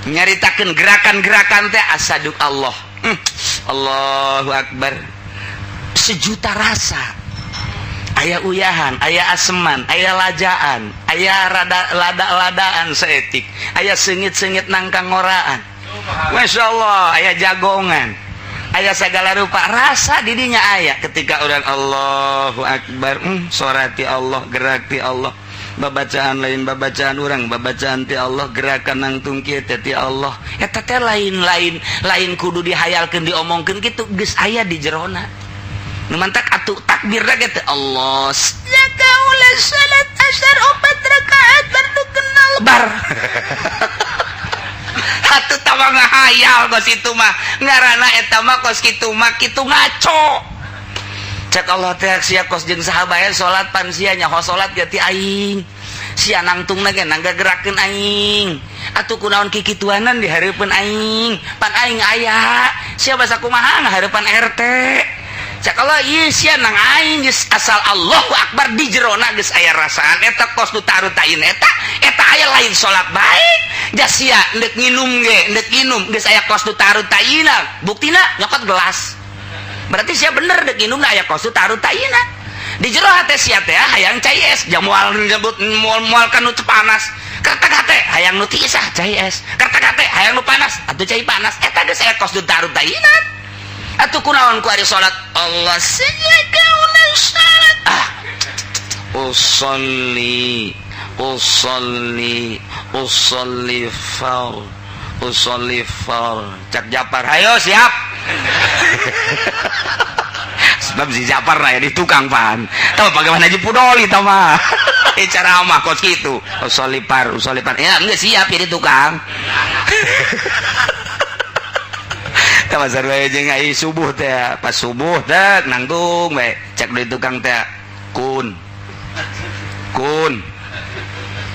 Nyaritakeun gerakan-gerakan teh asa duk Allah. Allahu Akbar. Sejuta rasa. Aya uyahan, aya aseman, aya lajaan, aya lada-ladaan saeutik, aya seungit-seungit nangkang ngoraan. Masya Allah, aya jagongan, aya segala rupa rasa didinya aya ketika orang Allahu Akbar. Sorati Allah, gerak ti Allah. Babacaan lain babacaan urang, babacaan ti Allah, gerakan nangtung kieu teh ti Allah. Eta teh lain kudu dihayalkeun diomongkeun kitu geus aya di jerona. Nu mantak atuh takbir da teh Allah. Zakaula salat asyar 4 rakaat baru kenal bar. Atuh tama ngahayal kos itu mah. Ngaranna eta mah kos kitu mah kitu ngaco. Cek Allah teh sia kos jeung saha bae salat pan sia nyaho salat ge ti aing. Sia nangtungna ge nangga gerakeun aing. Atuh kunaon kikituanan di hareupeun aing. Pan aing aya. Sia basa kumaha ngahareupan RT. Cek Allah ieu sia nang aing geus asal Allahu Akbar di jerona geus aya rasaan eta kos nu tarutain eta aya lain salat bae. Da sia endek nginum geus aya kos nu tarutaina. Buktina nyokot gelas. Berarti sia bener dek inum aya kosu taruh taina di jero hate sia teh hayang cai es jamual nyebut moal kanu panas kertek hate hayang nu ti isah cai es kertek hate hayang nu panas atuh cai panas eta geus aya kosu taruh taina atuh kunaon ku ari salat Allah sajakauna salat usolli far cak Japar hayo siap. Sebab si Japar na ya di tukang pan. Tahu bagaimana Haji Pudoli tahu mah. Cara mah kos gitu. Usolipar. Ya enggak siap ya di tukang. Tahu sarua jeung ai subuh teh. Pas subuh teh nangtung we. Cek di tukang teh kun.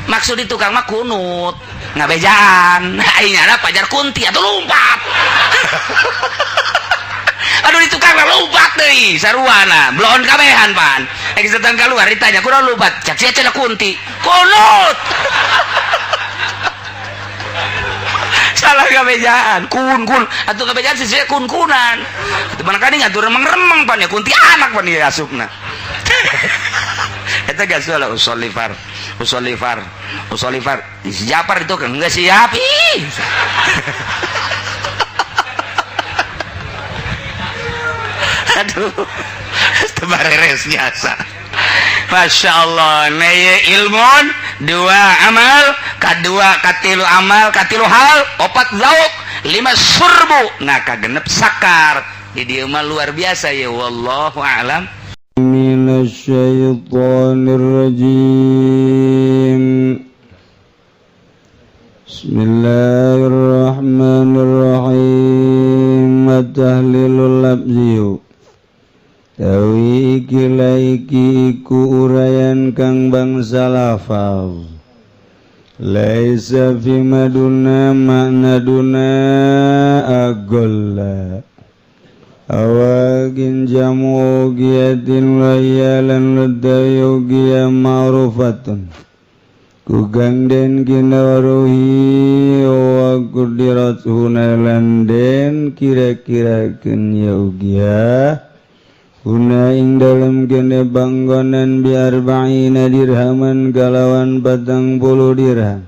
Maksud di tukang mah kunut. Ngabejaan. Aing nyana pajar kunti atau lompat. Aduh di tukang lompat deui saruana blon kabehan pan geus datang keluar ditanya kunaon lompat cak sia cenah kunti kunut salah kabejaan kun atuh kabejaan sesuai kun-kunan atuh manakani ngatur remeng-remeng pan ya kunti anak pan ieu asupna eta geus salah usolifar si Japar itu kan enggak siap aduh tebareres biasa. Masya Allah naya ilmun 2 amal kadua katilu amal katilu hal 4 lauk 5 surbu nah kagenep sakar di dieu mah luar biasa ya wallahu a'lam. minasyaitonir rajim. Bismillahirrahmanirrahim. Tahlilul labziyu tawi iki iku urayan kang bangsa lafaz laisa fi maduna makna duna agolla awagin jamu giyatin layalan ladayu giyam ma'rufatun kugangden kinawaruhi wa kudirat hunalan den kira-kira ken yaugia huna ing dalam kene banggonan biar ba'ina dirhaman kalawan 40 dirham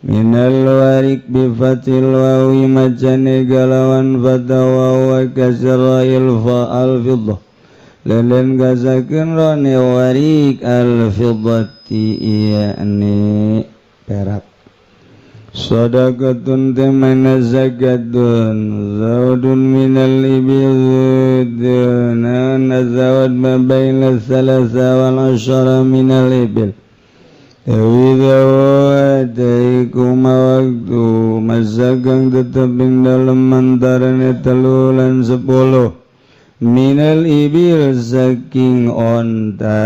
minal warik bifatil wawi macane kalawan fatawa wa kasrail fa'al fiddah lelen gasakeun rone warik al fiddati yakni perak sadaqatun temana zakatun zaudun minal ibil dana zawad ma baina salasa wal asyara minal ibil Taiku mawaktu masagang tetap ing dalam antarane 3 lan 10 minal ibil saking onta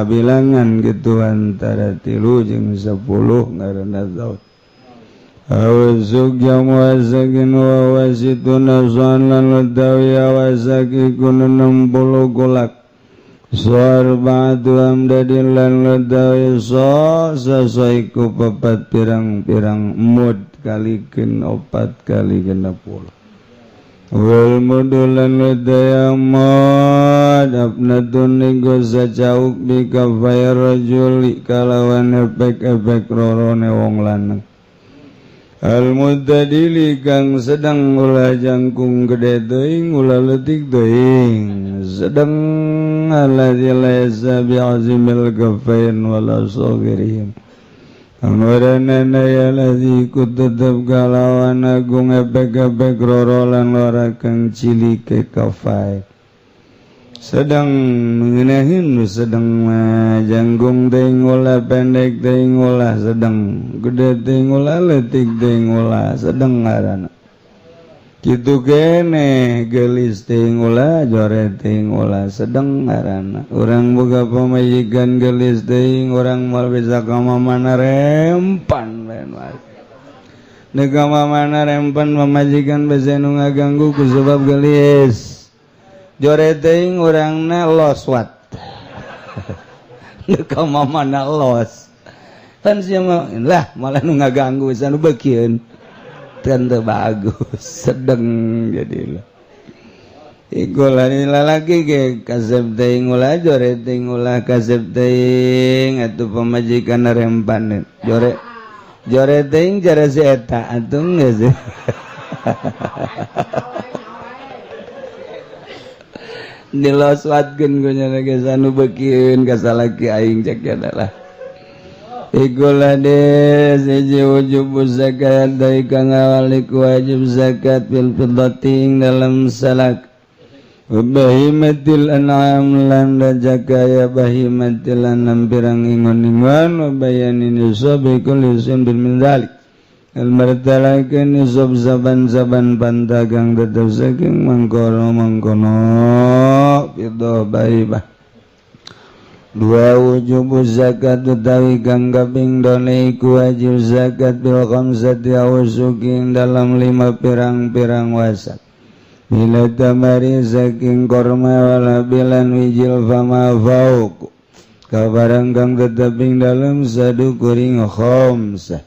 bilangan gitu antara 3 jeung 10 ngaranna zaud awazuk jamu wasakin wa wasitun azan lan ladawi awasaki kun 60 golak suar ba'du amdadin lan ladawi sasaiku 4 pirang-pirang mud kalikin 4 kali 60 wal mudulan ladaya mad abnatun nego sacauk di kafai rajuli kalawan efek-efek rorone wong lanang al mutadili kang sedang ulah jangkung gede teuing ulah leutik teuing sedang alladzi laysa bi'azimil kafain wala saghirihim Amorana ya ladzi kutetep kalawan agung ebek-ebek rorolan ora kang cilike kafai sedang mengenahin sedang janggung teuing ulah pendek teuing ulah sedang gede teuing ulah leutik teuing ulah sedang ngaranna kitu kene gelis teuing ulah jore teuing ulah sedang ngaranna urang boga pamajikan gelis teuing urang moal bisa ka mamana rempan lain wae nega mamana rempan pamajikan basa nu ngaganggu ku sebab gelis jore teuing urangna los wat nega mamana los kan sia lah malah nu ngaganggu bisa nu beukieun teu bagus sedeng jadilah ikola lalaki ke kasep teuing ulah jore teuing ulah kasep teuing atuh pamajikan rempan jore teuing cara si eta atuh geus diloswatkeun ku nya geus anu beukieun ka salaki aing cek adalah ikola de seje wujub zakat dari kang awalik wajib zakat bil fiddating dalam salak bahimatil an'am lan jakaya bahimatil an'am pirang ingon-ingon bayani nisabi kulli sin bil min dzalik al martalakeun nisab saban-saban pantagang tetep saking mangkono fiddah baibah 2 wujub zakat utawi kang kaping done iku wajib zakat bil khamsati awsukin dalam 5 pirang-pirang wasak bila tamari saking korma wala bilan wijil fama fauq kabarang kang teteping dalam sadu kuring khamsah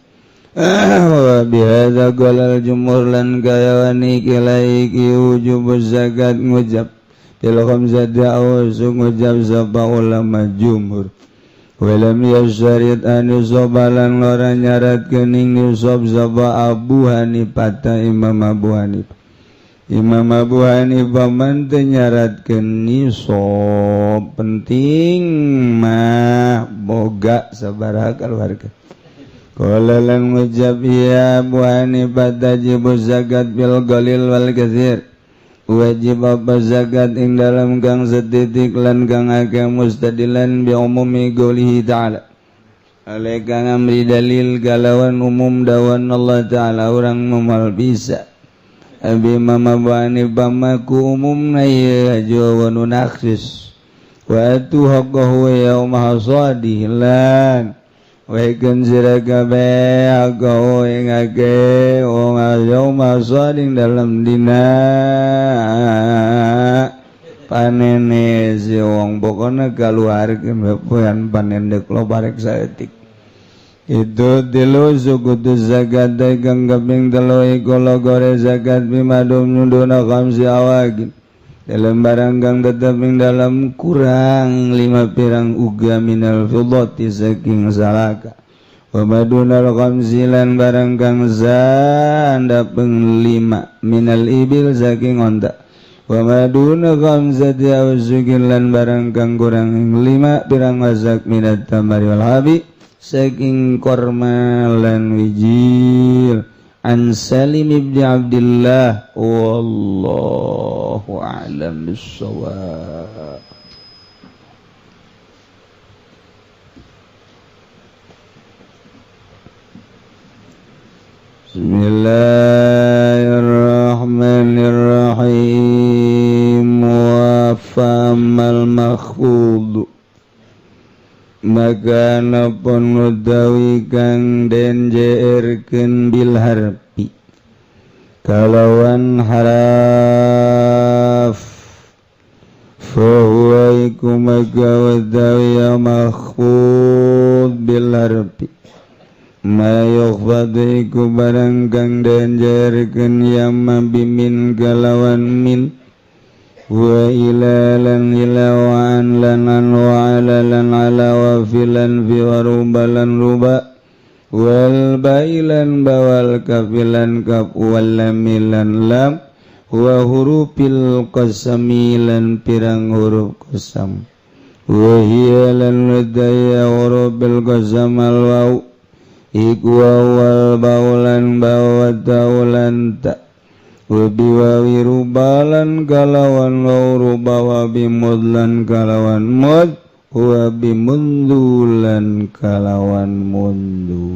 wa bihadza qalal jumhur lan kayawani kilaiki wujub zakat ngujab ilham zada awasuk ngucap sapa ulama jumhur walam yasyarit anusobalan lora nyarat kening nisab sapa Abu Hanifah Imam Abu Hanifah man nyaratkeun nisab penting mah boga sabaraha keluarga qala lan ngucap ya Abu Hanifah tajibu zakat bil qalil wal katsir wajib apa zakat ing dalam kang setitik lan kang akeh mustadilan bi umumi qoulihi ta'ala alai kang amri dalil kalawan umum dawan Allah ta'ala orang memal bisa abi mama bani pamaku umum na ya hajo wa nunakhis wa atu haqqahu yaum hasadi lan waikan sirakabe haqqahu ing ake wa yaum hasadi dalam dina panene si wong pokona kaluarkeun bepoan panen dek lo barek saeutik itu tilu suku tu zakat kang kaping telu iku logore zakat bimadum nunduna khamsi awagin dalam barang kang tetep ing dalam kurang 5 pirang uga minal fiddati saking salaka wa madunal khamsi lan barang kang sandapeng 5 minal ibil saking onta wa maduna khamsati awsukin lan barang kang kurang 5 pirang wasak minat tamari wal habi saking korma lan wijil an Salim ibn Abdullah wallahu a'lam bissawab. Bismillahirrahmanirrahim wa famal makhfud maka napun utawi kang den jeerkeun bil harfi kalawan haraf fahuwa iku maka utawi makhfud bil harfi ma yukhfadu iku barang kang den jeerkeun yamma bimin kalawan min wa ilalan ilawan lanan wa alalan ala wa filan fi wa rubalan ruba wal bailan bawal kafilan kaf wal lamilan lam wa hurufil qasami lan pirang huruf qasam wa hiya lan wadaya hurufil qasam al waw iku wal baulan bawat taulan ta wabiwawi rubalan kalawan waw rubawa bimudlan kalawan mud wabimundulan kalawan mundu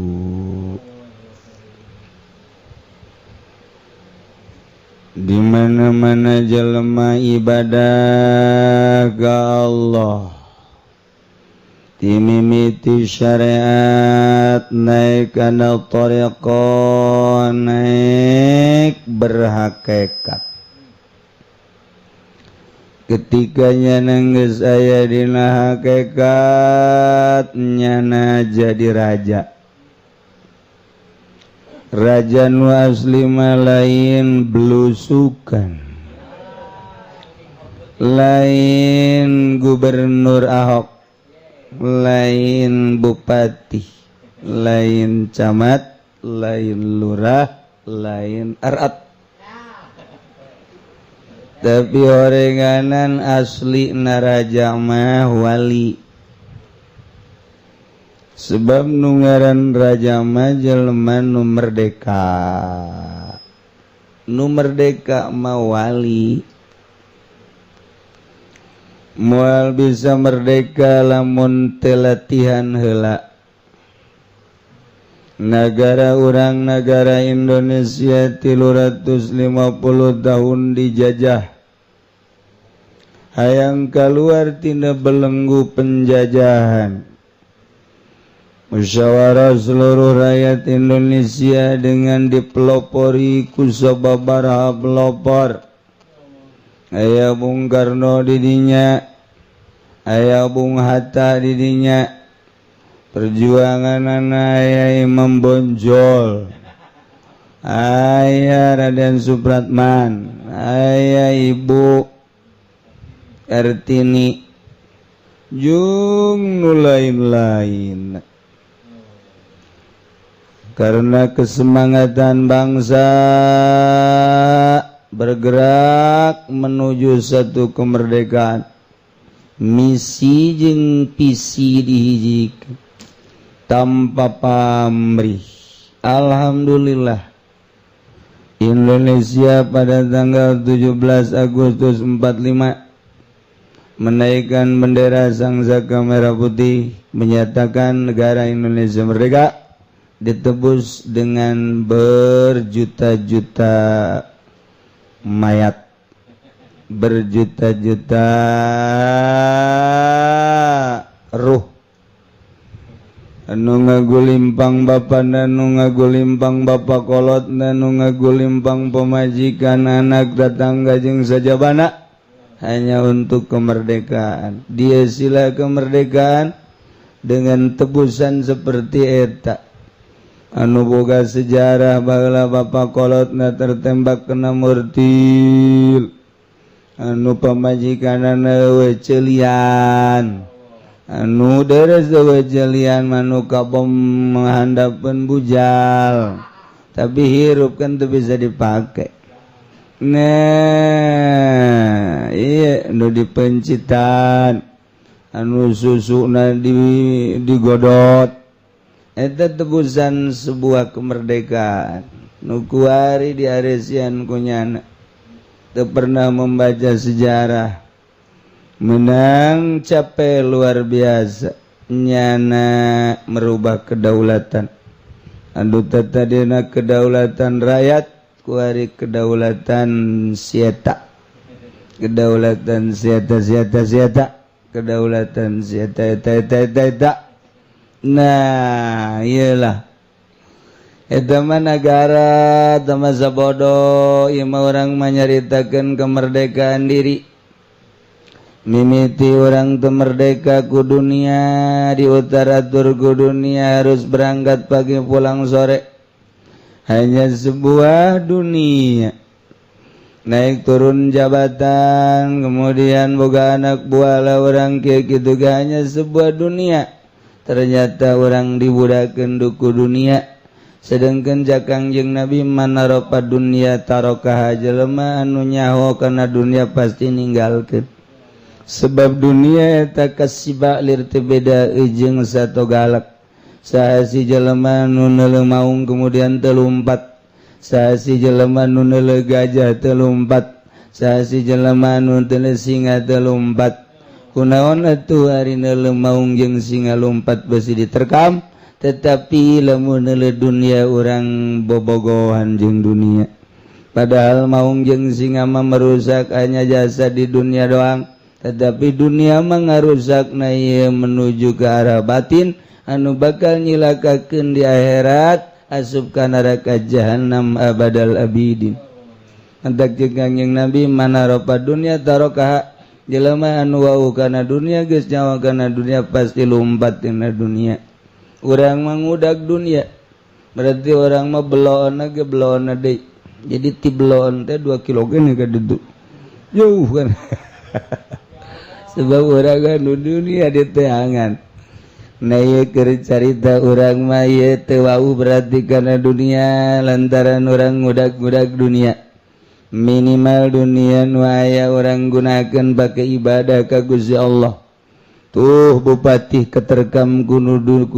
di mana-mana jelema ibadah ke Allah timimiti syariat naik kana tariqah naik berhakikat ketikanya nanggeus aya dina hakikat nyana jadi raja raja nu asli lain belusukan lain gubernur Ahok lain bupati, lain camat, lain lurah, lain arat. Tapi orenganan asli naraja mah wali. Sebab nungaran raja mah jelema nu merdeka. Nu merdeka mah wali. Moal bisa merdeka lamun telatihan heula. Negara urang negara Indonesia 350 tahun dijajah. Hayang keluar tina belenggu penjajahan. Musyawarah seluruh rakyat Indonesia dengan dipelopori ku sababaraha pelopor. Aya Bung Karno didinya, aya Bung Hatta didinya, perjuangan aya Imam Bonjol, aya Raden Supratman, aya Ibu Kartini, jeung nu lain-lain. Karena kesemangatan bangsa bergerak menuju satu kemerdekaan, misi jeung visi dihijikeun tanpa pamrih. Alhamdulillah Indonesia pada tanggal 17 Agustus 45 menaikkan bendera sangsaka merah putih, menyatakan negara Indonesia merdeka, ditebus dengan berjuta-juta mayat, berjuta-juta ruh anu ngagulimpang bapa anu ngagulimpang bapa kolot anu ngagulimpang pemajikan anak tetangga jeung sajabana hanya untuk kemerdekaan. Dia sila kemerdekaan dengan tebusan seperti eta anu boga sejarah baheula bapa kolotna tertembak kena murtil, anu pamajikanana we ceelian, anu deres we ceelian manu kabom menghandapkeun bujal tapi hirup kan teu bisa dipake. Nah iya anu dipencitan anu susuna digodot eta tebusan sebuah kemerdekaan nu kuari diaresian kunyana teu pernah membaca sejarah menang capek luar biasa nyana merubah kedaulatan anu tadina kedaulatan rakyat kuari kedaulatan sieta, kedaulatan sieta, kedaulatan sieta. Nah iyalah eta mah negara teu masa bodoh, ieu mah urang manyaritakeun kemerdekaan diri. Mimiti orang teu merdeka ku dunia, diutar-atur ku dunia harus berangkat pagi pulang sore. Hanya sebuah dunia, naik turun jabatan, kemudian boga anak buah lah orang kayak gitu, hanya sebuah dunia. Ternyata orang dibudakeun duku dunia, sedangkan jakang jeung Nabi manaropa dunia tarokah jelema anu nyaho kana dunia pasti ninggalkeun. Sebab dunia eta kasiba lir teu beda jeung satogalak. Sahasi jelema nu neuleuh maung kemudian teu lumpat, sahasi jelema nu neuleuh gajah teu lumpat, sahasi jelema nu teu singa teu lumpat. Kunaon atuh ari neuleuh maung jeung singa lumpat beusi diterkam, tetapi lamun neuleuh dunia urang bobogohan jeung dunia. Padahal maung jeung singa mah merusak hanya jasa di dunia doang, tetapi dunia mah ngarusakna ieu menuju ke arah batin anu bakal nyilakakeun di akhirat asup ka neraka jahanam abadal abidin. Antak jeung Kangjeng Nabi manaropa dunia tarokah, jelema anu wau kana dunia geus nyawa kana dunia pasti lumpat tina dunia. Urang mah ngudag dunia, berarti orang mah beloonna ge beloonna deui. Jadi ti beloon teh 2 kilo geuning ka ditu. Jauh kan. Sebab urang anu dunia diteangan. Nah ieu keur carita urang mah ieu teu wau berarti kana dunia lantaran urang ngudag-ngudag dunia. Minimal dunia nu aya urang gunakeun bake ibadah ka Gusti Allah. Tuh bupati keterkam ku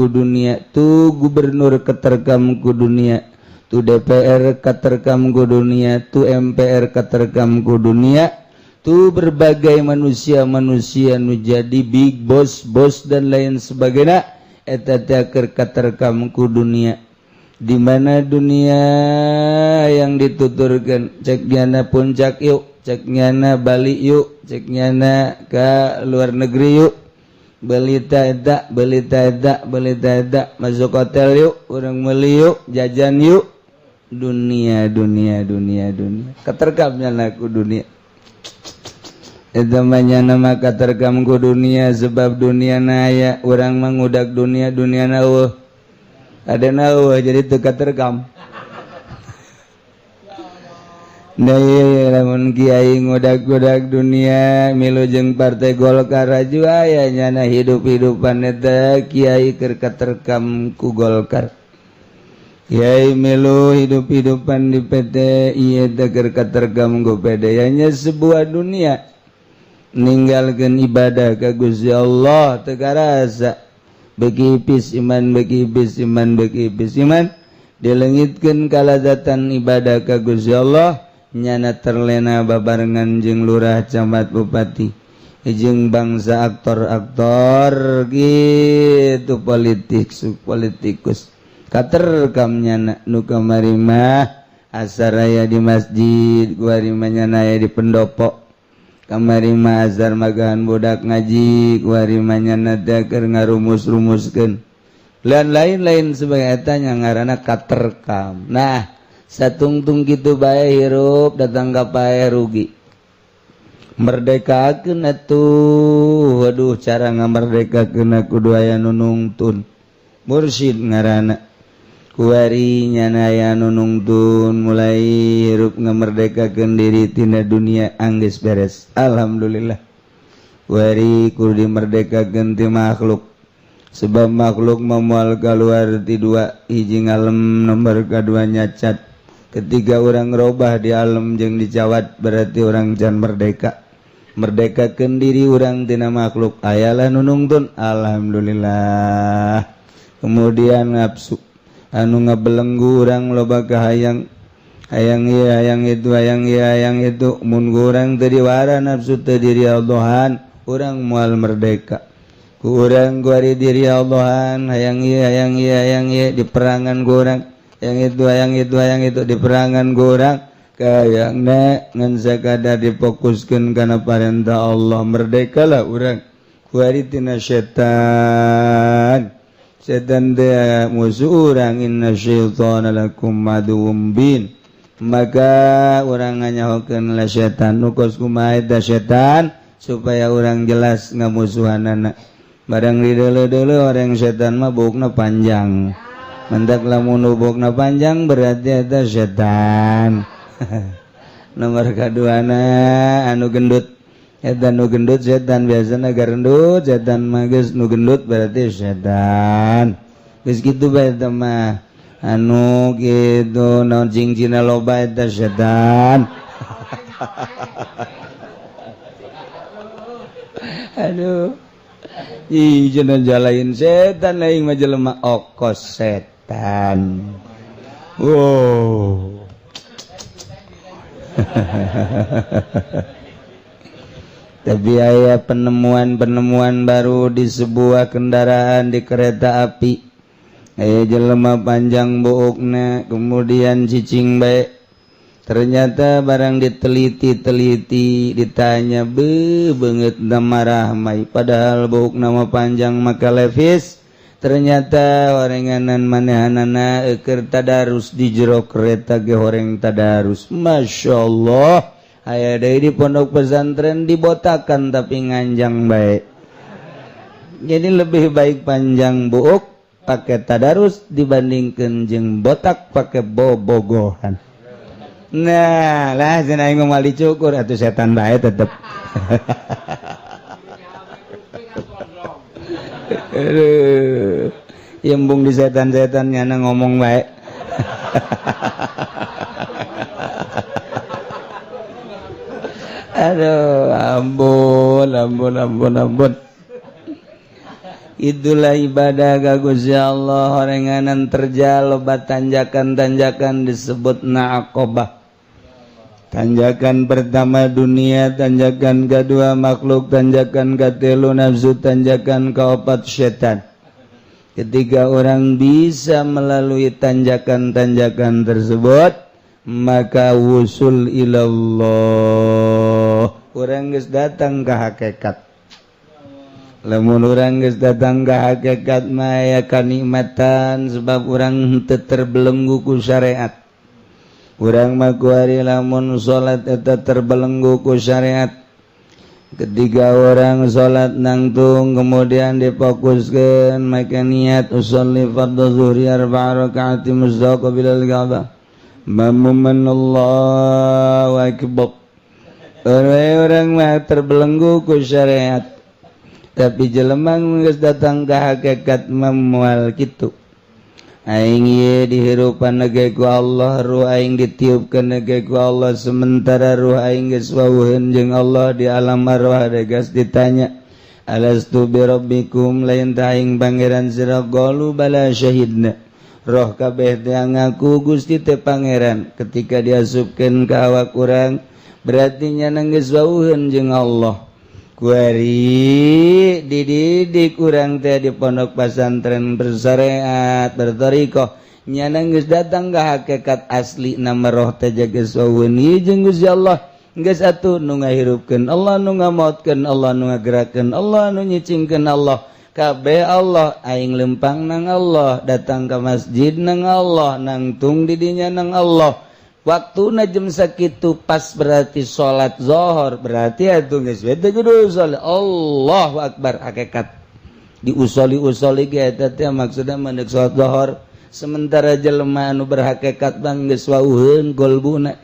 dunia, tuh gubernur keterkam ku dunia, tuh DPR keterkam ku dunia, tuh MPR keterkam ku dunia. Tu berbagai manusia-manusia nu jadi big boss dan lain sebagainya eta teh keur katerekam ku dunia. Di mana dunia yang dituturkan cek nyana puncak yuk, cek nyana Bali yuk, cek nyana ke luar negeri yuk, belita eta masuk hotel yuk, urang meuli yuk, jajan yuk, dunia katerekam nyana ku dunia. Eta nama katerekam ku dunia sebab dunia aya urang mangudak dunia na eueuh. Adana eueuh jadi teu katerekam. Da ieu lamun kiai ngudak-ngudak dunia milu jeung partai Golkar aju aya nyana hidup-hidupan eta kiai keur katerekam ku Golkar. Kiai milu hidup-hidupan di PT ieu teh keur katerekam ku PD. Hanya sebuah dunia. Ninggalkeun ibadah ka Gusti Allah teu karasa beki ipis iman dilengitkeun kalazatan ibadah ka Gusti Allah nyana terlena babarengan jeung lurah camat bupati jeung bangsa aktor-aktor gitu politikus katerekam nyana nu kamari mah asaraya di masjid kuari nyana aya di pendopo kamari mah azhar magahan budak ngaji kuari nyana teh keur ngarumus-rumuskeun lain-lain sebagai eta nya ngaranna katerekam. Nah satungtung kitu bae hirup datang ka pae rugi merdekakeun atuh waduh cara ngamerdekakeun kudu aya nu nungtun mursyid ngaranna kuari nyana aya nu nungtun mulai hirup ngamerdekakeun diri tina dunia anggeus beres alhamdulillah kuari kudu dimerdekakeun ti makhluk sebab makhluk memual keluar ti dua hiji ngalem nomor kadua nyacat ketiga orang robah di alam jeung dicawat berarti orang can merdekakeun diri urang tina makhluk ayalah nu nungtun alhamdulillah kemudian nafsu anu ngabelenggu urang loba kahayang hayang ieu hayang itu hayang ieu hayang itu mun urang teu diwara nafsu teu diri Allahan urang moal merdeka ku urang kuari diri Allahan hayang ieu hayang ieu hayang ieu di perangan ku urang yang itu hayang itu hayang itu di perangan ku urang kayangna ngan sakadar difokuskeun kana parentah Allah merdekalah urang kuari tina setan teh musuh urang inna syaitana lakum aduwwum bin maka urang nganyahokeun la setan nu kos kumaha eta setan supaya urang jelas ngamusuhanana barang dideuleu-deuleu orang setan mah bukna panjang mendak lamun bukna panjang berarti eta setan nomor kaduana anu gendut eta nu gendut setan biasana garendut setan mah geus nu gendut berarti setan geus kitu bae eta mah anu kitu naon cingcina loba eta setan aduh ih cenah jalain setan aing mah jelema okos setan wow tapi aya penemuan baru di sebuah kendaraan di kereta api aya jelema panjang buukna kemudian cicing bae ternyata barang diteliti ditanya beungeut marah mai padahal buuk nama panjang maka levis ternyata orenganan manehanana keur tadarus di jero kereta ge horeng tadarus masyaallah aya deui di pondok pesantren dibotakan tapi nganjang bae jadi lebih baik panjang buuk pakai tadarus dibandingkeun jeung botak pakai bobogohan. Nah lah cenah aing moal dicukur atuh setan bae tetep yembung di setan-setan nyana ngomong bae aduh ampun itulah ibadah ka Gusti Allah horenganan terjal loba tanjakan-tanjakan disebut aqabah. Tanjakan pertama dunia, tanjakan kedua makhluk, tanjakan ketilu nafsu, tanjakan keempat setan. Ketika orang bisa melalui tanjakan-tanjakan tersebut, maka wusul ilallah. Orang geus datang ke hakikat. Lamun orang geus datang ke hakikat mah aya kanikmatan sebab orang teu terbelenggu ku syariat. Urang mah kuari lamun salat eta terbelenggu ku syariat. Ketika orang salat nangtung kemudian difokuskeun make niat usolli fardhu zuhri 4 rakaat mustaqbilal Ka'bah. Allahu akbar. Orang mah terbelenggu ku syariat. Tapi jelema geus datang ka hakikat mah moal kitu. Aing ye dihirupan nage ku Allah ruh aing ditiupkeun nage ku Allah sementara ruh aing geus wawuheun jeung Allah di alam arwah geus ditanya alastu bi rabbikum lain ta aing pangeran sira qalu bala syahidna roh kabeh teh ngaku Gusti teh pangeran ketika diasupkeun ka awak urang berarti nyana geus wauheun jeung Allah kuari dididik urang teh di pondok pesantren bersyariat berthariqah nyana geus datang ka hakikat asli nama roh teh geus wauheun ieu jeung Gusti Allah geus atuh nu ngahirupkeun Allah nu ngamaotkeun Allah nu ngagerakeun Allah nu nyicingkeun Allah kabeh Allah aing lempang nang Allah datang ke masjid nang Allah nangtung di dinya nang Allah waktuna jam sakitu pas berarti salat zuhur berarti atuh geus we teh kudu salat Allahu akbar hakikat diusoli-usoli ge eta teh maksudna mendeuk salat zuhur sementara jelema anu berhakikat bang geus wauheun golbuna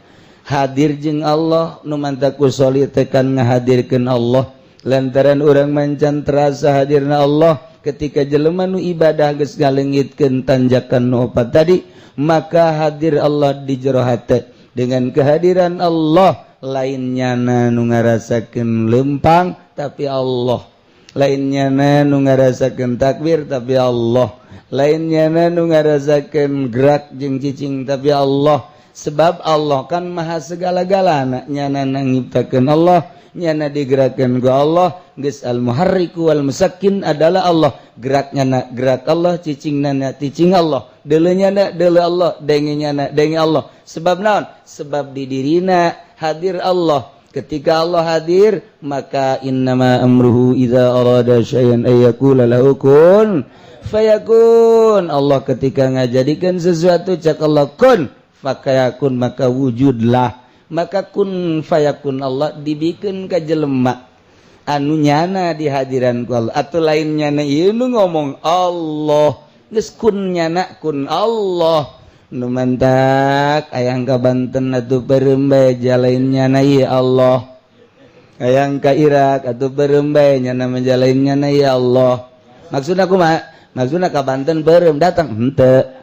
hadir jeung Allah nu mantak usoli tekan ngahadirkeun Allah lantaran urang mancan terasa hadirna Allah ketika jelema nu ibadah geus ngaleungitkeun tanjakan nu opat tadi maka hadir Allah di jero hate dengan kehadiran Allah lainnya nu ngarasakeun lempang tapi Allah lainnya nu ngarasakeun takbir tapi Allah lainnya nu ngarasakeun gerak jeung cicing tapi Allah sebab Allah kan maha segala-galana nyana ngiptakeun Allah nyana digerakkeun ku Allah geus al-muharriku wal musakkin adalah Allah geraknya gerak Allah cicingna cicing Allah deuleunya deuleu Allah dengenya denge Allah sebab naon sebab di dirina hadir Allah ketika Allah hadir maka innama amruhu idza arada syai'an ayyaqula lahu kun fayakun Allah ketika ngajadikeun sesuatu cak Allah kun fakayakun maka wujudlah maka kun fayakun Allah dibikeun ka jelema anu nyana di hadiran ku Allah atuh lain nyana ieu nu ngomong Allah geus kun nyana kun Allah nu mantak hayang ka Banten atuh beureum bae jalain nyana ieu Allah hayang ka Irak atuh beureum bae nyana menjalain nyana ieu Allah maksudna kumaha maksudna ka Banten beureum datang henteu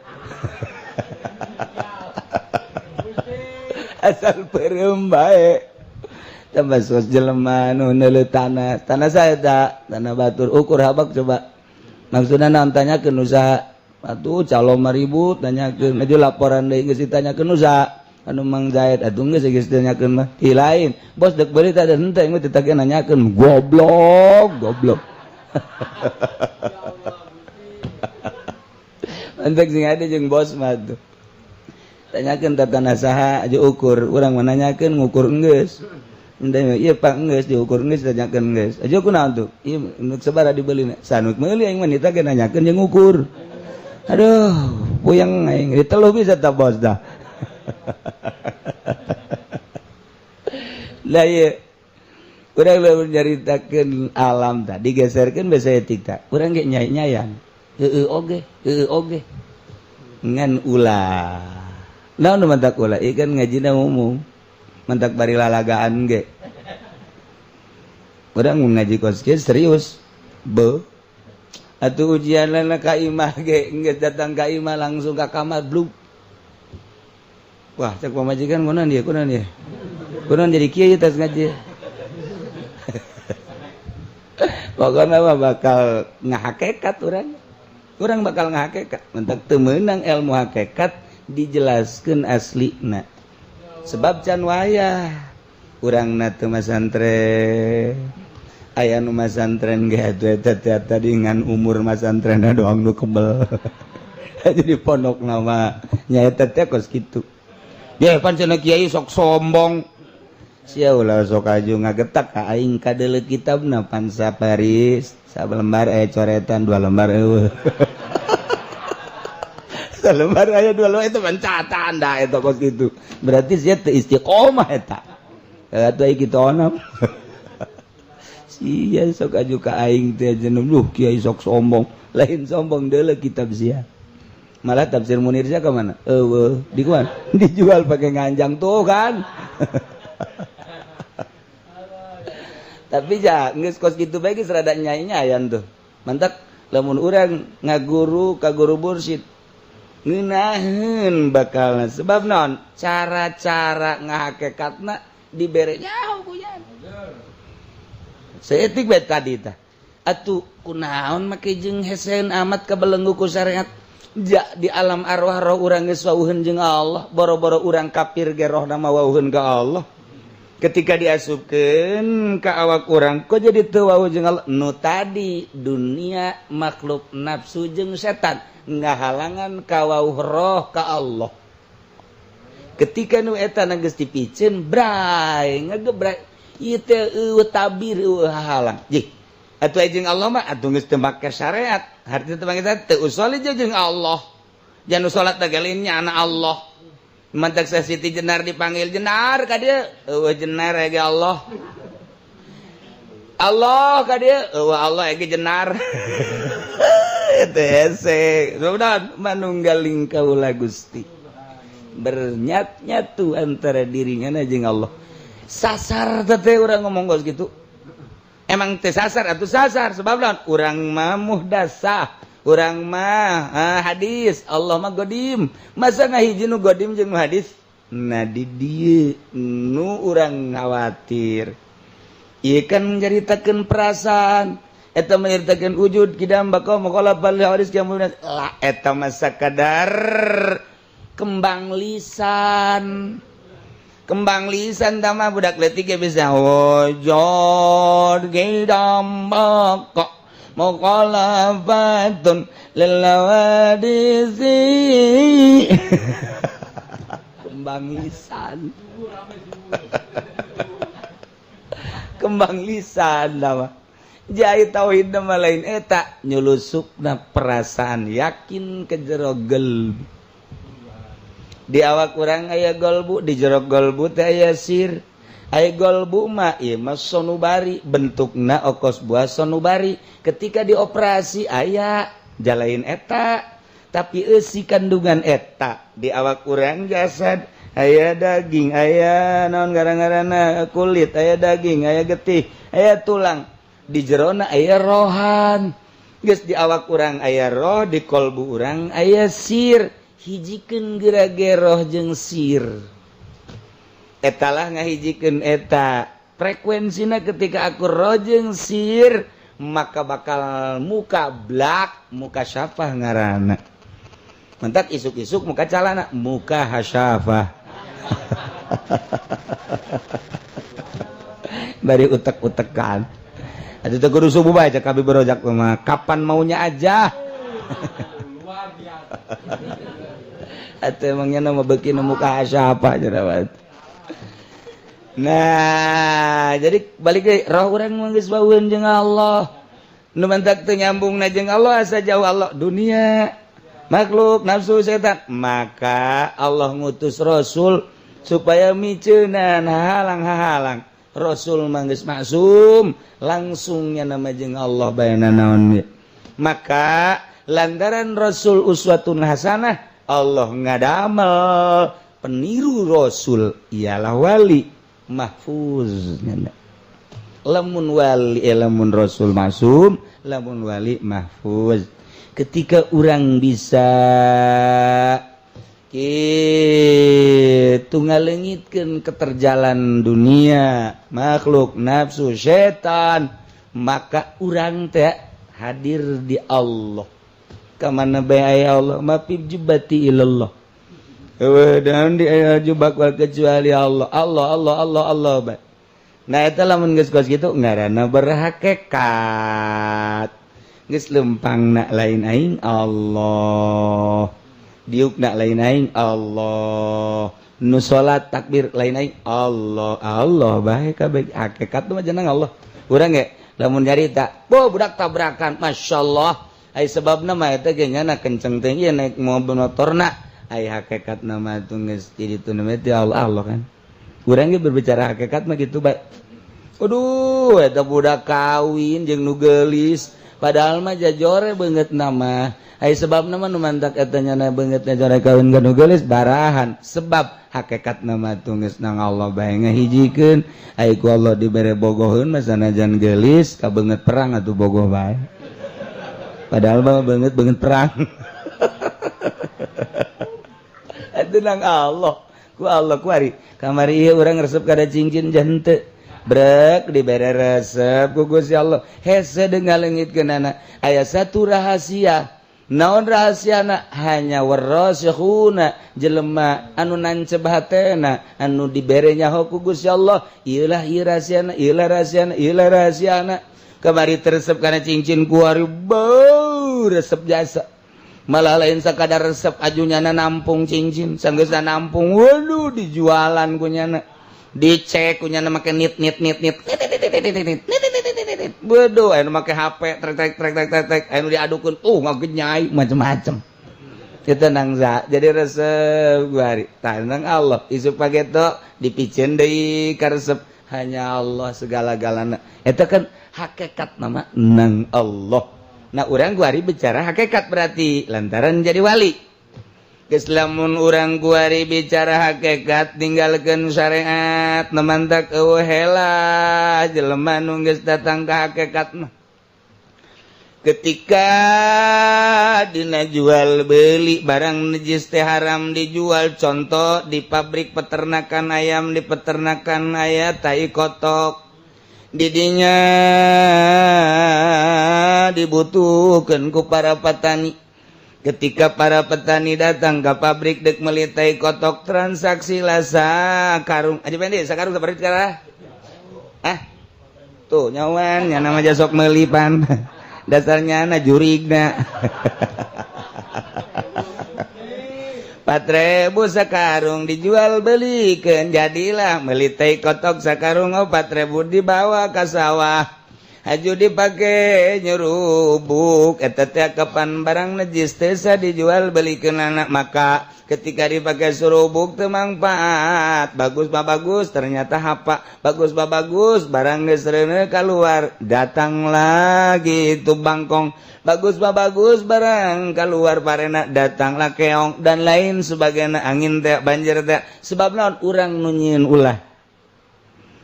asal beureum bae tambah sos jelema nu neuleuh tanah saya tak tanah batur ukur habak coba maksudna naon tanyakeun usaha atuh calon maribut tanyakeun aju laporan deui geus ditanyakeun usaha anu Mang Zaid atuh geus ditanyakeun mah ti lain bos deuk beuri teh henteu engke ditagih nanyakeun goblok antek sing ade jeung bos mah tuh tanyakeun tanah saha aja ukur urang menanyakeun ngukur geus endai ieu Pak geus diukur geus tanyakeun geus aja kunaon tuh ieu nu sabaraha dibelina sanuk meuli aing mah ditagih nanyakeun jeung ngukur aduh puyeng aing diteuluh bisa tah bos dah lah ieu urang lamun nyaritakeun alam tah digeserkeun basa etik tah urang ge nyai-nyayan heueuh oge ngan ulah naon nu mantak ulah ieu kan ngajina umum mantak bari lalagaan ge urang mun ngaji kos ge serius be atuh ujianna ka imah ge geus datang ka imah langsung ka kamar bluk wah cek pamajikan kunaon dia kunaon jadi kieu tas ngaji pokona mah bakal ngahakekat urang bakal ngahakekat mantak teu meunang ilmu hakikat dijelaskeun aslina sebab can wayah urangna teu masantren aya nu masantren ge atuh eta tadi ngan umur masantrenna doang nu kebel jadi pondokna mah nyaeta teh kos kitu ye pancen kiai sok sombong sia ulah sok aju ngagetak ka aing kadeuleu kitabna pansa Paris salembar aya coretan 2 lembar eueuh lembar aya 2 lembar itu mencatan dah eta kos kitu berarti sia teu istiqomah eta atuh ai kitu onam sia sok aju ka aing teh jeneng duh kiai sok sombong lain sombong deuleu kitab sia malah tafsir Munir sia ka mana eueuh dikuan dijual pakai nganjang tuh kan tapi ja geus kos kitu bae geus rada nyai-nyayan tuh mantak lamun urang ngaguru ka guru mursyid ngeunaheun bakalna sebab naon cara-cara ngahakekatna dibere nyaho kuyan saeutik bae tadi tah atuh kunaon make jeung heseun amat ka belenggu ku syariat di alam arwah roh urang geus wawuheun jeung Allah, boro-boro urang kafir ge rohna mah wawuheun ka Allah. Ketika diasupkeun ka awak urang kok jadi teu wawuh jeung Allah. Nu tadi dunia makhluk nafsu jeung setan ngahalangan ka wawuh roh ka Allah. Ketika nu eta geus dipikeun bray ngagebray ieu teh tabir halang. Jih, atuh jeung Allah mah atuh geus teu make syariat. Harti teu make teu usoli jeung Allah. Jangan salat teh gelinnya anak Allah. Mantak sa Siti Jenar dipanggil Jenar ka dieu, eueuh Jenar ege Allah. Allah ka dieu, eueuh Allah ege Jenar. Eta hese, mudah manunggaling kaula Gusti. Bernyat-nyatu antara dirinya jeung Allah. Sasar teh urang ngomong geus kitu. Emang teh sasar atuh sasar sebab naon? Urang mah muhdasah. Urang mah hadis, Allah mah godim. Masa ngahiji nu godim jeung nu hadis? Nah di dieu nu urang khawatir. Ieu kan menceritakeun perasaan, eta menceritakeun wujud kidam baqau maqala bal hadis kiamun. Lah eta mah sakadar kembang lisan. Kembang lisan tama budak leutik ge bisa wujud kidam baqau muqalafatun lillawadisi. Kembang lisan. Kembang lisan nama. Jai tauhid nama lain eta nyulusupna perasaan yakin ke jero gelbu. Di awak urang aya golbu, di jero golbu teh aya sir. Aya golbu mah ieu mah sonubari, bentukna okos buah sonubari. Ketika dioperasi aya jalain eta, tapi eusi kandungan eta di awak urang jasad aya daging, aya naon garang-garana kulit, aya daging, aya getih, aya tulang. Di jerona aya rohan. Geus di awak urang aya roh, di kolbu urang aya sir. Hijikeun gerage roh jeung sir. Etalah ngahijikeun eta. Frekuensina ketika aku roh jeung sir, maka bakal muka blak, muka syafah ngaranna. Mentak isuk-isuk muka calana, muka hasyafah. Bari utek-utekan. Atuh teh kudu subuh bae cek kabeh berojak mah. Kapan maunya aja. Luar biasa. Atuh emangnya nama beuki nu muka hasyafah jerawat. Nah, jadi balik deui roh urang mah geus baueun jeung Allah. Nu mantak teu nyambungna jeung Allah asa jauh Allah dunia, makhluk, nafsu, setan. Maka Allah ngutus Rasul supaya miceunan halang-halang. Rasul mah geus maksum, langsungnya nama jeung Allah baena naon. Maka lantaran Rasul uswatun hasanah, Allah ngadamel peniru Rasul ialah wali mahfuz. Lamun wali lamun Rasul maksum, lamun wali mahfuz. Ketika orang bisa kitu ngaleungitkeun keterjalan dunia, makhluk, nafsu, setan, maka urang teh hadir di Allah. Kamana bae aya Allah, ma fi jubati ilallah. Dan di jubak wal kecuali Allah. Allah bae. Nah eta lamun geus kos kitu ngaranna berhakikat. Geus lempangna lain aing Allah. Diukna lain aing Allah. Nu salat takbir lain aing Allah bae kabeh hakikat mah jeneng Allah. Urang ge lamun nyarita, "Bo budak tabrakan, masyaallah." Ai sebabna mah eta ge nyana kenceng teh ieu naik mobil motorna. Ai hakikat nama tu geus jadi tu nama teh Allah kan. Urang ge berbicara hakikat mah gitu bae. Aduh, eta budak kawin jeung nu geulis, padahal mah jajore beungeut nama. Ai sebabna mah nu mantak eta nyana beungeut jajore kawin ka nu geulis barahan. Sebab hakikat nama tu geus nang Allah bae ngahijikeun. Ai ku Allah dibere bogoheun mah sanajan geulis ka beungeut perang atuh bogoh bae. Padahal mah beungeut perang. Itu nang Allah. Ku Allah ku ari. Kamari ieu urang resep kada cincin jante. Brek dibere resep ku Gusti Allah. Hese deung ngaleungitkeunana. Aya satu rahasia naon rahasiana hanya warasikhuna jelema anu nancep hatena anu dibere nyaho ku Gusti Allah ieu rahasiana kamari teresep kana cincin kuari bau resep jasa malah lain sakadar resep ajunyana nampung cincin sanggeusna nampung waduh dijualan kunyana dicek kunyana make nit waduh anu make HP trek anu diadukeun ngagenyai macem-macem kita nangza jadi resep guari tanang Allah isu pageto dipicen deui ka resep hanya Allah segala-galana eta kan hakikat nama nang Allah. Nah urang guari bicara hakikat berarti lantaran jadi wali. Geus lamun urang guari bicara hakikat tinggalkeun syariat namantak eueuh heula jelema nu geus datang ka hakikat mah. Ketika dina jual beli barang najis teh haram dijual contoh di pabrik peternakan ayam di peternakan aya tai kotok didinya dibutuhkeun ku para petani ketika para petani datang ke pabrik dek meuli tai kotok transaksi lasa karung aja pendek sakarung sabaraha sekarang tuh nyawan nya nama jasok meuli pan dasarnya na jurigna 4.000 sakarung dijual belikeun jadilah meuli teh kotok sakarung 4.000 dibawa ka sawah aju dipake nyerubuk eta teh kapan barang najis teh dijual belikeun anak maka ketika dipake surubuk teu mangfaat bagus mah bagus ternyata hapa bagus mah bagus barang geus reuneu kaluar datang lagi itu bangkong bagus mah bagus barang keluar parena datanglah keong dan lain sebagainya angin teh banjir teh sebab naon urang nu nyieun ulah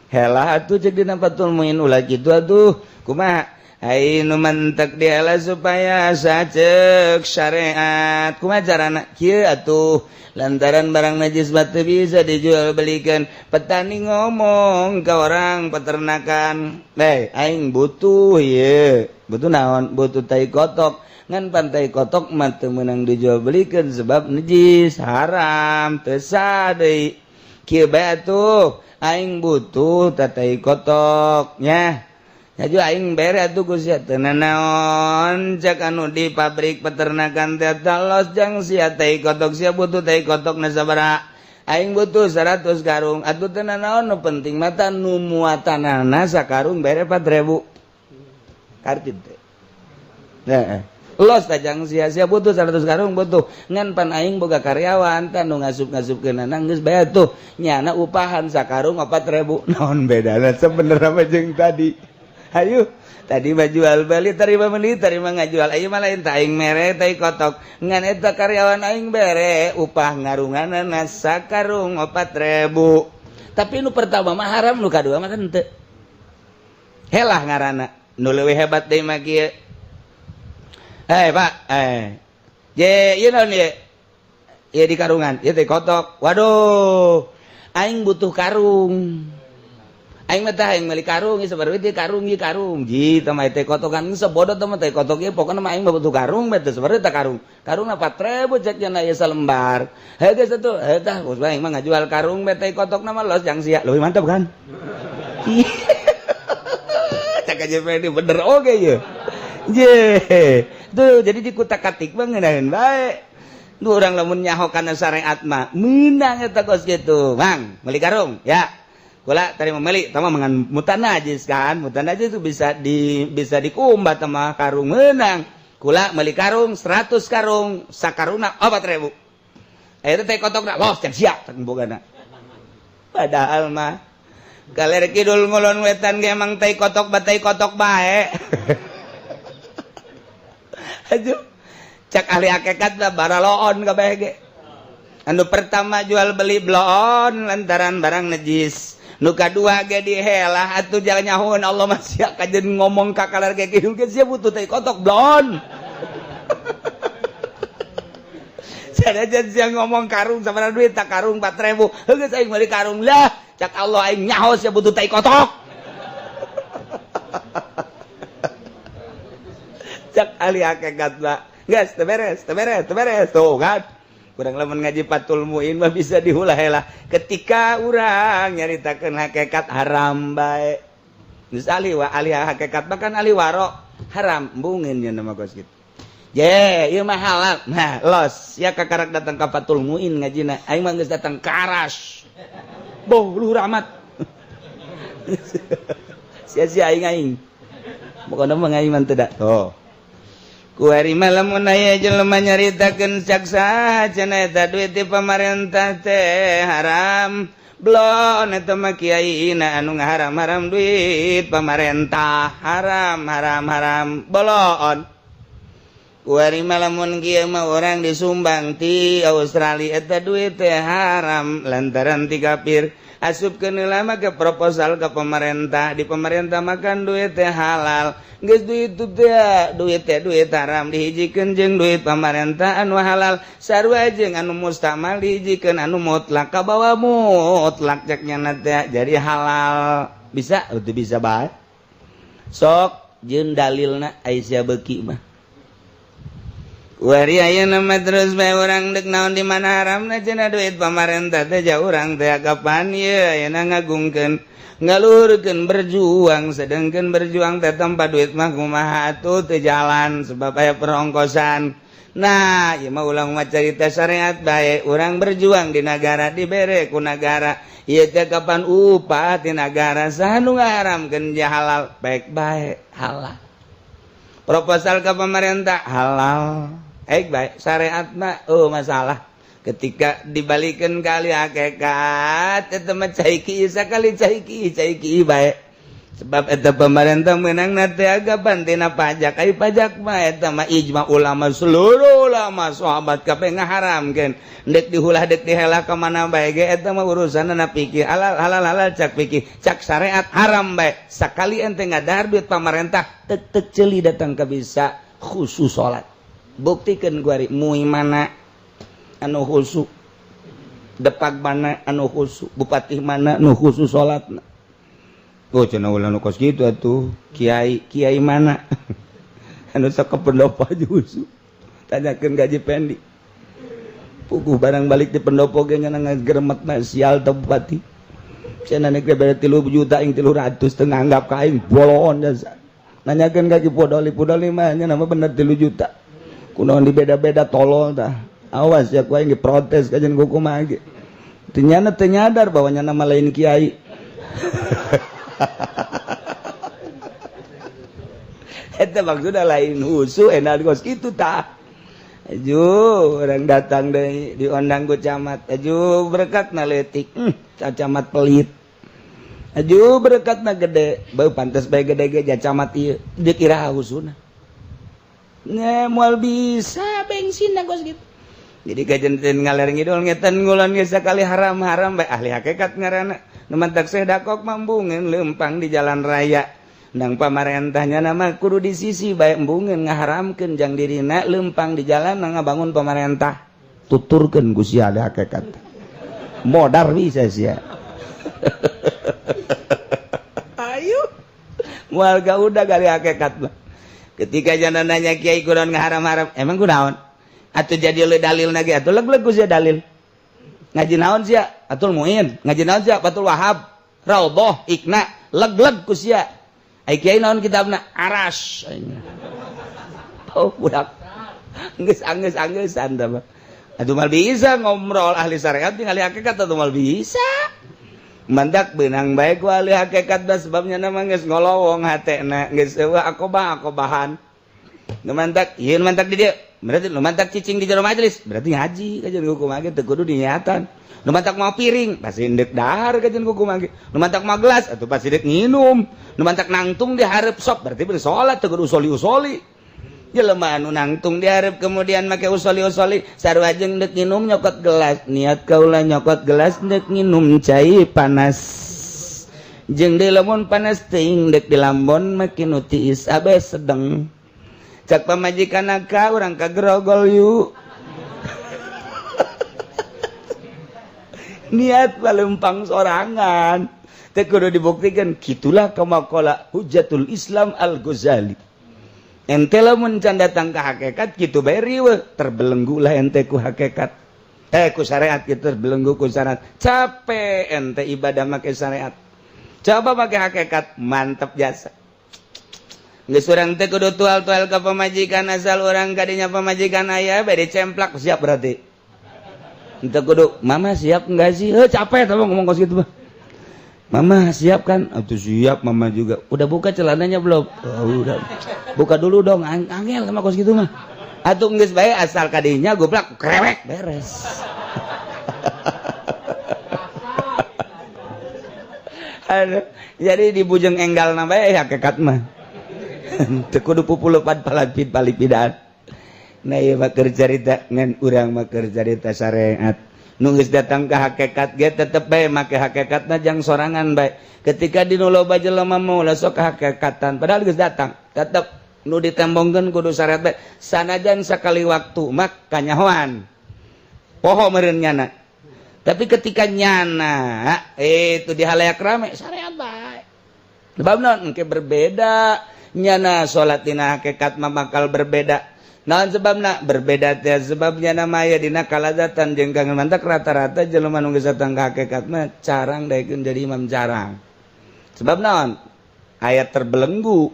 helah atuh cek dina patul nyieun ulah kitu atuh kumaha ai nu mantek diheula supaya sacek syariat kumaha carana kieu atuh lantaran barang najis teu bisa dijual belikeun petani ngomong ka orang peternakan aing butuh ieu butuh naon butuh tai kotok ngan pantai kotok mah teu meunang dijual belikeun sebab najis haram teu sah deui kieu bae atuh aing butuh tai kotok nya aju aing bere atuh ku sia teu naon cek anu di pabrik peternakan teh talos jang sia tai kotok sia butuh tai kotok na sabaraha aing butuh 100 karung atuh teu naon nu penting mah ta nu muatanana sakarung bere 4.000 kartid teh los tajang sia-sia butuh 100 karung butuh ngan pan aing boga karyawan ta nu ngasup-ngasupkeunana geus bae tuh nyana upahan sakarung 4.000 naon bedana sebenarnya mah jeung tadi ayo tadi mah jual beli terima ngajual ayo mah lain tah aing mere tai kotok ngan eta karyawan aing bere upah ngarunganana sakarung 4.000 tapi nu pertama mah haram nu kadua mah teu helah ngaranna nu leuwih hebat deui mah kieu Pak je ieu naon ye ieu di karungan ieu teh kotok waduh aing butuh karung aing mah teh aing meuli karung ieu sabaraha teh karung ji teh mah teh kotokan sebodoh teh mah teh kotok ieu pokona mah aing mah butuh karung teh sabaraha teh karungna 4.000 cek cenah ieu salembar geus atuh tah bos aing mah ngajual karung teh kotokna mah los jang sia leuwih mantap kan cek aja bener oge ieu je tuh jadi dikutak-katik mah ngeunaheun bae nu urang lamun nyaho kana syariat mah meunang eta kos kitu mang meuli karung ya kula tadi meuli tah mah mangan mutan najis kan mutan najis itu bisa dikumbat mah karung meunang kula meuli karung 100 karung sakarungna 4.000 eta teh kotokna los can sia tak bogana padahal mah kaler kidul ngulon wetan ge emang teh kotok bae aduh cak ahli hakikat lah baraloon kabeh ge anu pertama jual beli bloon lantaran barang najis nu kadua ge dihelah atuh jangan nyahoon Allah masih kajen ngomong ka kalar ge kieu ge sia butuh teh kotok bloon sadajan sia ngomong karung sabaraha duit tak karung 4.000 geus aing meuli karung lah cak Allah aing nyaho sia butuh teh kotok cak ahli hakikat lah Gas, beres tuh kan. Kurang lamun ngaji Fathul Muin mah bisa diulah heula. Ketika urang nyaritakeun hakikat haram bae. Geus ahli hakikat bahkan ahli waro haram bungin nya nama kos kitu. Je, ieu mah halal. Nah, los ya kakarak datang ka Fathul Muin ngajina. Aing mah geus datang ka Aras. Boh, luhur amat. Sia-sia aing. Pokona mah aing mah teu da. Tuh. Kuari malam aya jelema nyaritakeun caksa cenah eta duit ti pamarentah teh haram. Blon eta mah kiaina anu ngaharam-haram duit pamarentah haram. Bolon. Kuari malamun kieu mah urang disumbang ti Australia eta duit teh haram lantaran ti kafir. Asupkeun heula mah ke proposal ke pemerintah, di pemerintah makan duit teh halal. Geus duit duit haram dihijikeun jeung duit pemerintah anu halal. Sarua jeung anu mustamal dihijikeun anu mutlak ka bawah mutlak cek nya teh jadi halal. Bisa atau bisa bae? Sok jeung dalilna Aisyah beuki mah. Wari ayeuna mah terus bae urang deuk naon di mana haramna cenah duit pamarentah teh ja urang teh kapan ieu ayeuna ngagungkeun ngaluhurkeun berjuang sedengkeun berjuang teh tanpa duit mah kumaha atuh teu jalan sebab aya perongkosan. Nah, ieu mah ulang mah carita syariat bae urang berjuang di negara dibere ku negara. Ieu teh kapan upah ti negara saha nu ngaharamkeun ja halal baik-baik halal. Proposal ke pemerintah halal. Baik syariat mah masalah ketika dibalikeun kali hakikat eta mah cai kieu sakali cai kieu bae sebab eta pemerintah meunangna teh agapan tina pajak ai pajak mah eta mah ijma ulama seluruh ulama sahabat kabeh ngaharamkeun deuk diulah deuk dihela ka mana bae ge eta mah urusanna pikir halal cak pikir cak syariat haram bae sakali ente ngadahar duit pemerintah teu ceuli datang ka bisa khusus salat. Buktikeun kuari mui mana anu khusyuk depag mana anu khusyuk bupati mana anu khusyuk salatna. Oh cenah ulah nu kos kitu atuh kiai mana anu sok pendopo aja khusyuk tanyakeun gaji pendi puguh barang balik di pendopo ge nya ngageremetna sial teh bupati cenah nek bere 3 juta ing 300 teu nganggap ka aing bolon jasa nanyakeun gaji podoli mah nya nama bener 3 juta. Kunaon dibeda-beda tolol tah. Awas ya ku aing protes ka jeung kumaha ge. Teu nyadar bahwa nya nama lain kiai. Eta maksudna lain husu enak kos kitu tah. Aju orang datang deui diundang ku camat. Aju berkatna leutik. Camat pelit. Aju berkatna gede. Beu pantes bae gede ge camat ieu. Dikira husuna. Moal bisa bensin kos gitu. Jadi kajenteun ngaler ngidul ngeten ngulon geus sakali haram bae ahli hakikat ngaranna. Nu mantak sedakok mambungeun leumpang di jalan raya. Ndang pamarentahnya nama kudu di sisi bae embungeun ngaharamkeun jang dirina leumpang di jalan ngabangun pamarentah. Tuturkeun ku sia ahli hakikat. Modar bisa sia. Ayo. Moal gaudah kali hakikat mah. Ketika jana nanya kiai kunaon ngaharam-haram emang kunaon atuh jadi dalil lagi atuh leg-leg ku sia dalil ngaji naon sia Fathul Muin ngaji naon sia Fathul Wahab Raudhah Ikna leg-leg ku sia ai kiai naon kitabna Aras oh budak geus anggeus-anggeusan tah mah atuh mal bisa ngomrol ahli syariat jeung ahli hakikat atuh mal bisa mandak beunang bae ku ahli hakikat da sebabnya nama geus ngolowong hatena geus eueuh akobahan nu mantak ieu nu mantak di dieu berarti nu mantak cicing di jero majelis berarti ngaji kajeun hukum age teu kudu diniatan nu mantak mau piring pasti endek dahar kajeun hukum age nu mantak mau gelas atuh pasti deuk nginum nu mantak nangtung di hareup sop berarti bener salat teu kudu usoli jelema anu nangtung di hareup kemudian make usoli sarua jeung deuk nginum nyokot gelas niat kaula nyokot gelas deuk nginum cai panas jeung deui lamun panas teuing deuk di lambon make nu tiis abe sedeng cak pamajikanna ka urang kagerogol yu niat paleumpang sorangan teu kudu dibuktikeun kitulah kama qala Hujjatul Islam Al-Ghazali ente lamun can datang ka hakikat kitu bae riweuh terbelenggu lah ente ku hakikat ku syariat kitu terbelenggu ku syariat capek ente ibadah make syariat coba make hakikat mantep jasa geus urang teh kudu tual-tual ka pamajikan asal urang kadinya pamajikan aya bae dicemplak siap berarti ente kudu mama siap enggak sih capek tah ngomong kos gitu mah mama siap kan? Atuh siap mama juga. Udah buka celananya belum? Udah. Buka dulu dong. Angel sama kos gitu mah. Atuh geus bae asal kadinya goblok krewek beres. Aduh, jadi dibujeng enggalna bae hakikat mah. Teu kudu pupuleupan palipidaan. Nah ieu mah keur carita ngan urang mah keur carita syariat. Nunggus datang ke hakikat ge tetep bae make hakikatna jang sorangan bae ketika dinu loba jelema mau sok ke hakikatan padahal geus datang tetep nu ditembongkeun kudu syariat bae sanajan sakali waktu mah kanyahoan poho meureun nyana tapi ketika nyana itu di halayak rame syariat bae sebab naon engke berbeda nyana salat dina hakikat mah bakal berbeda. Naon sebabna berbeda teh sebabnya nama aya dina kalazatan jeung kang mantak rata-rata jelema nu geus datang ka hakikat mah carang daekeun jadi imam jarang. Sebab naon? Aya terbelenggu.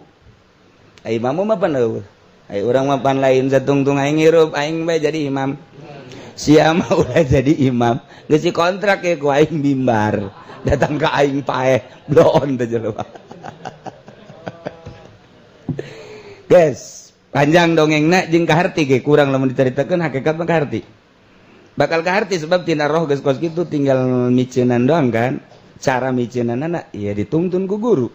Ai imam mah pan eueuh. Ai urang mah pan lain satungtung aing hirup aing bae jadi imam. Sia mah udah jadi imam, geus kontrak ya ku aing bimbar. Datang ka aing paeh bloon teh jelema. Guys, panjang dongengna jeung kaharti ge kurang lamun dicaritakeun hakikat mah kaharti bakal kaharti sebab tina roh geus kos kitu tinggal miceunan doang kan cara miceunanna ya ditungtun ku guru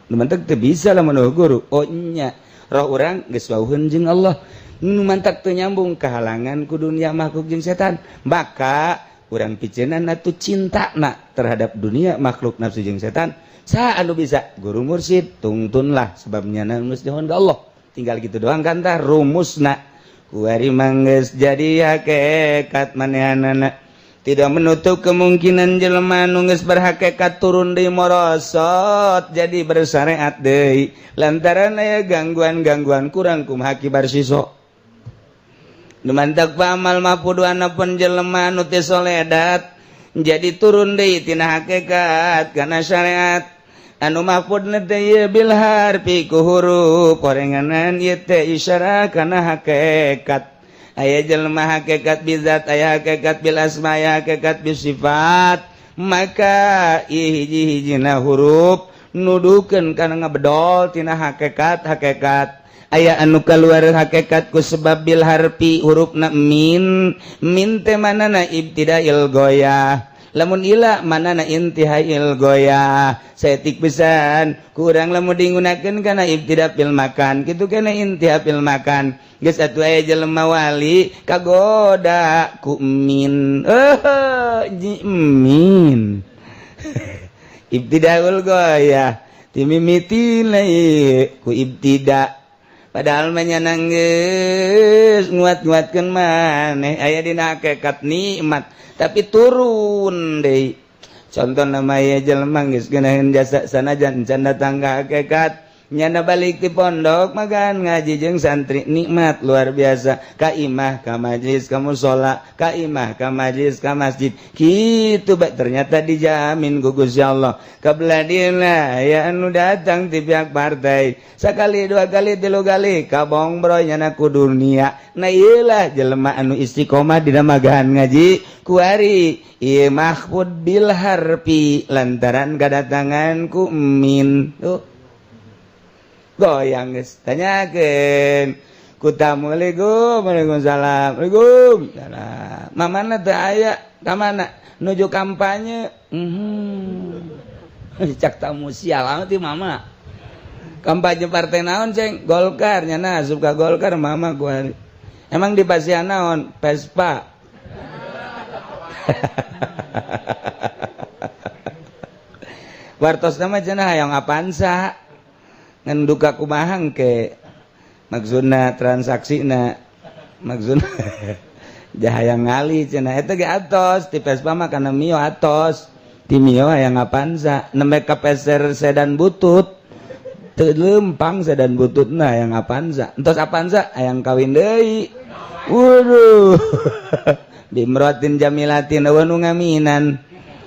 nu mantek teu bisa lamun guru oh nya roh urang geus wauheun jeung Allah nu mantak teu nyambung kahalangan ku dunia makhluk jeung setan maka urang piceunanna tu cintana terhadap dunia makhluk nafsu jeung setan saha anu bisa guru mursyid tungtunlah sebab nyana geus dihon ka Allah tinggal gitu doang kan tah rumusna kuari manggeus jadi hakikat manehanana tidak menutup kemungkinan jelema nu geus berhakikat turun deui morosot jadi bersyariat deui lantaran aya gangguan-gangguan kurang kumaha kibar siso nu mantak pamal mapuduana pun jelema nu teu soledat jadi turun deui tina hakikat kana syariat anu mahfudna teh bil harfi ku huruf korenganan ieu teh isyarah kana hakikat aya jelema hakikat bizat aya hakikat bil asma aya hakikat bis sifat maka hiji-hijina huruf nudukeun kana ngabedol tina hakikat aya anu kaluar hakikat ku sebab bil harfi hurufna min teh manana ibtidail goyah lamun ila manana intihail goyah saeutik pisan kurang lamun digunakeun kana ibtida fil makan kitu kana intiha fil makan geus atuh aya jelema wali kagoda ku min min ibtidaul goyah timimiti lae ku ibtida padahal mah nyanang geus nguat-nguatkeun maneh aya dina hakikat nikmat tapi turun deui contoh nama ya jelema geus geunaheun jasa sanajan can datang ka hakikat nyana balik di pondok magan ngaji jeung santri nikmat luar biasa ka imah ka majlis ka mushola ka imah ka majlis ka masjid kitu bae ternyata dijamin ku Gusti Allah kabladina ya anu datang ti pihak partai sakali dua kali tilu kali kabong broy nyana ku dunia nah ieulah jelema anu istiqomah dina magahan ngaji kuari ieu mahfud bil harfi lantaran kadatangan ku min tuh goyang geus tanyakeun ku tamu Waalaikumsalam Waalaikumsalam mamana teu aya ka mana nuju kampanye cak tamu sial amat ieu mama kampanye partai naon ceng Golkar nyana asup ka Golkar mama ku hari emang di pasihan naon Vespa wartosna mah cenah hayang Avanza ngan duka kumaha engke maksudna transaksina maksudna jahayang ngali cenah eta ge atos ti Vespa mah kana mio atos ti mio hayang Avanza nembe ka peser sedan butut teu lempang sadan bututna yang apanza entos apanza hayang kawin deui waduh dimrotin jamilatin eueuh nu ngaminan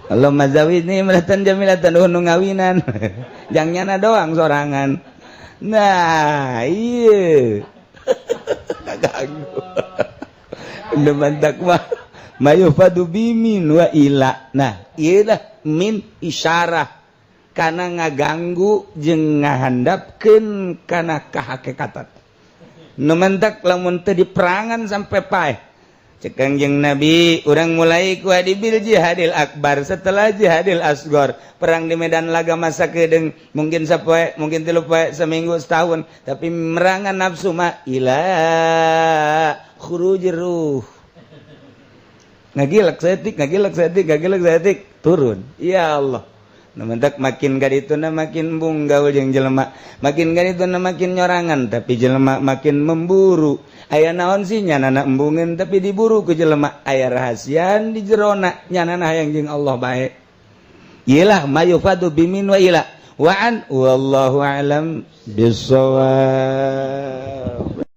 Allahumma zawidni imratan jamilatan eueuh nu ngawinan jangnyana doang sorangan nah ieu kaganggu anu mantak mah mayufadu bimin wa ila nah ieu lah min isyarah kana ngaganggu jeung ngahandapkeun kana kahakikatan nu mentak lamun teu diperangan sampai paeh cek Kangjeng Nabi urang mulai ku hadibil jihadil akbar setelah jihadil asgor perang di medan laga masa kedeung mungkin sapoe mungkin 3 poe seminggu setahun tapi merangan nafsu mah ila khurujir ruh ngagilak setik turun ya Allah mentak makin gadituna makin embung gaul jeung jelema makin gadituna makin nyorangan tapi jelema makin memburu aya naon sih nyanana embungeun tapi diburu ku jelema aya rahasian di jerona nyanana hayang jeung Allah bae iyalah mayufadu bimin wa ila wa an wallahu alam bissawab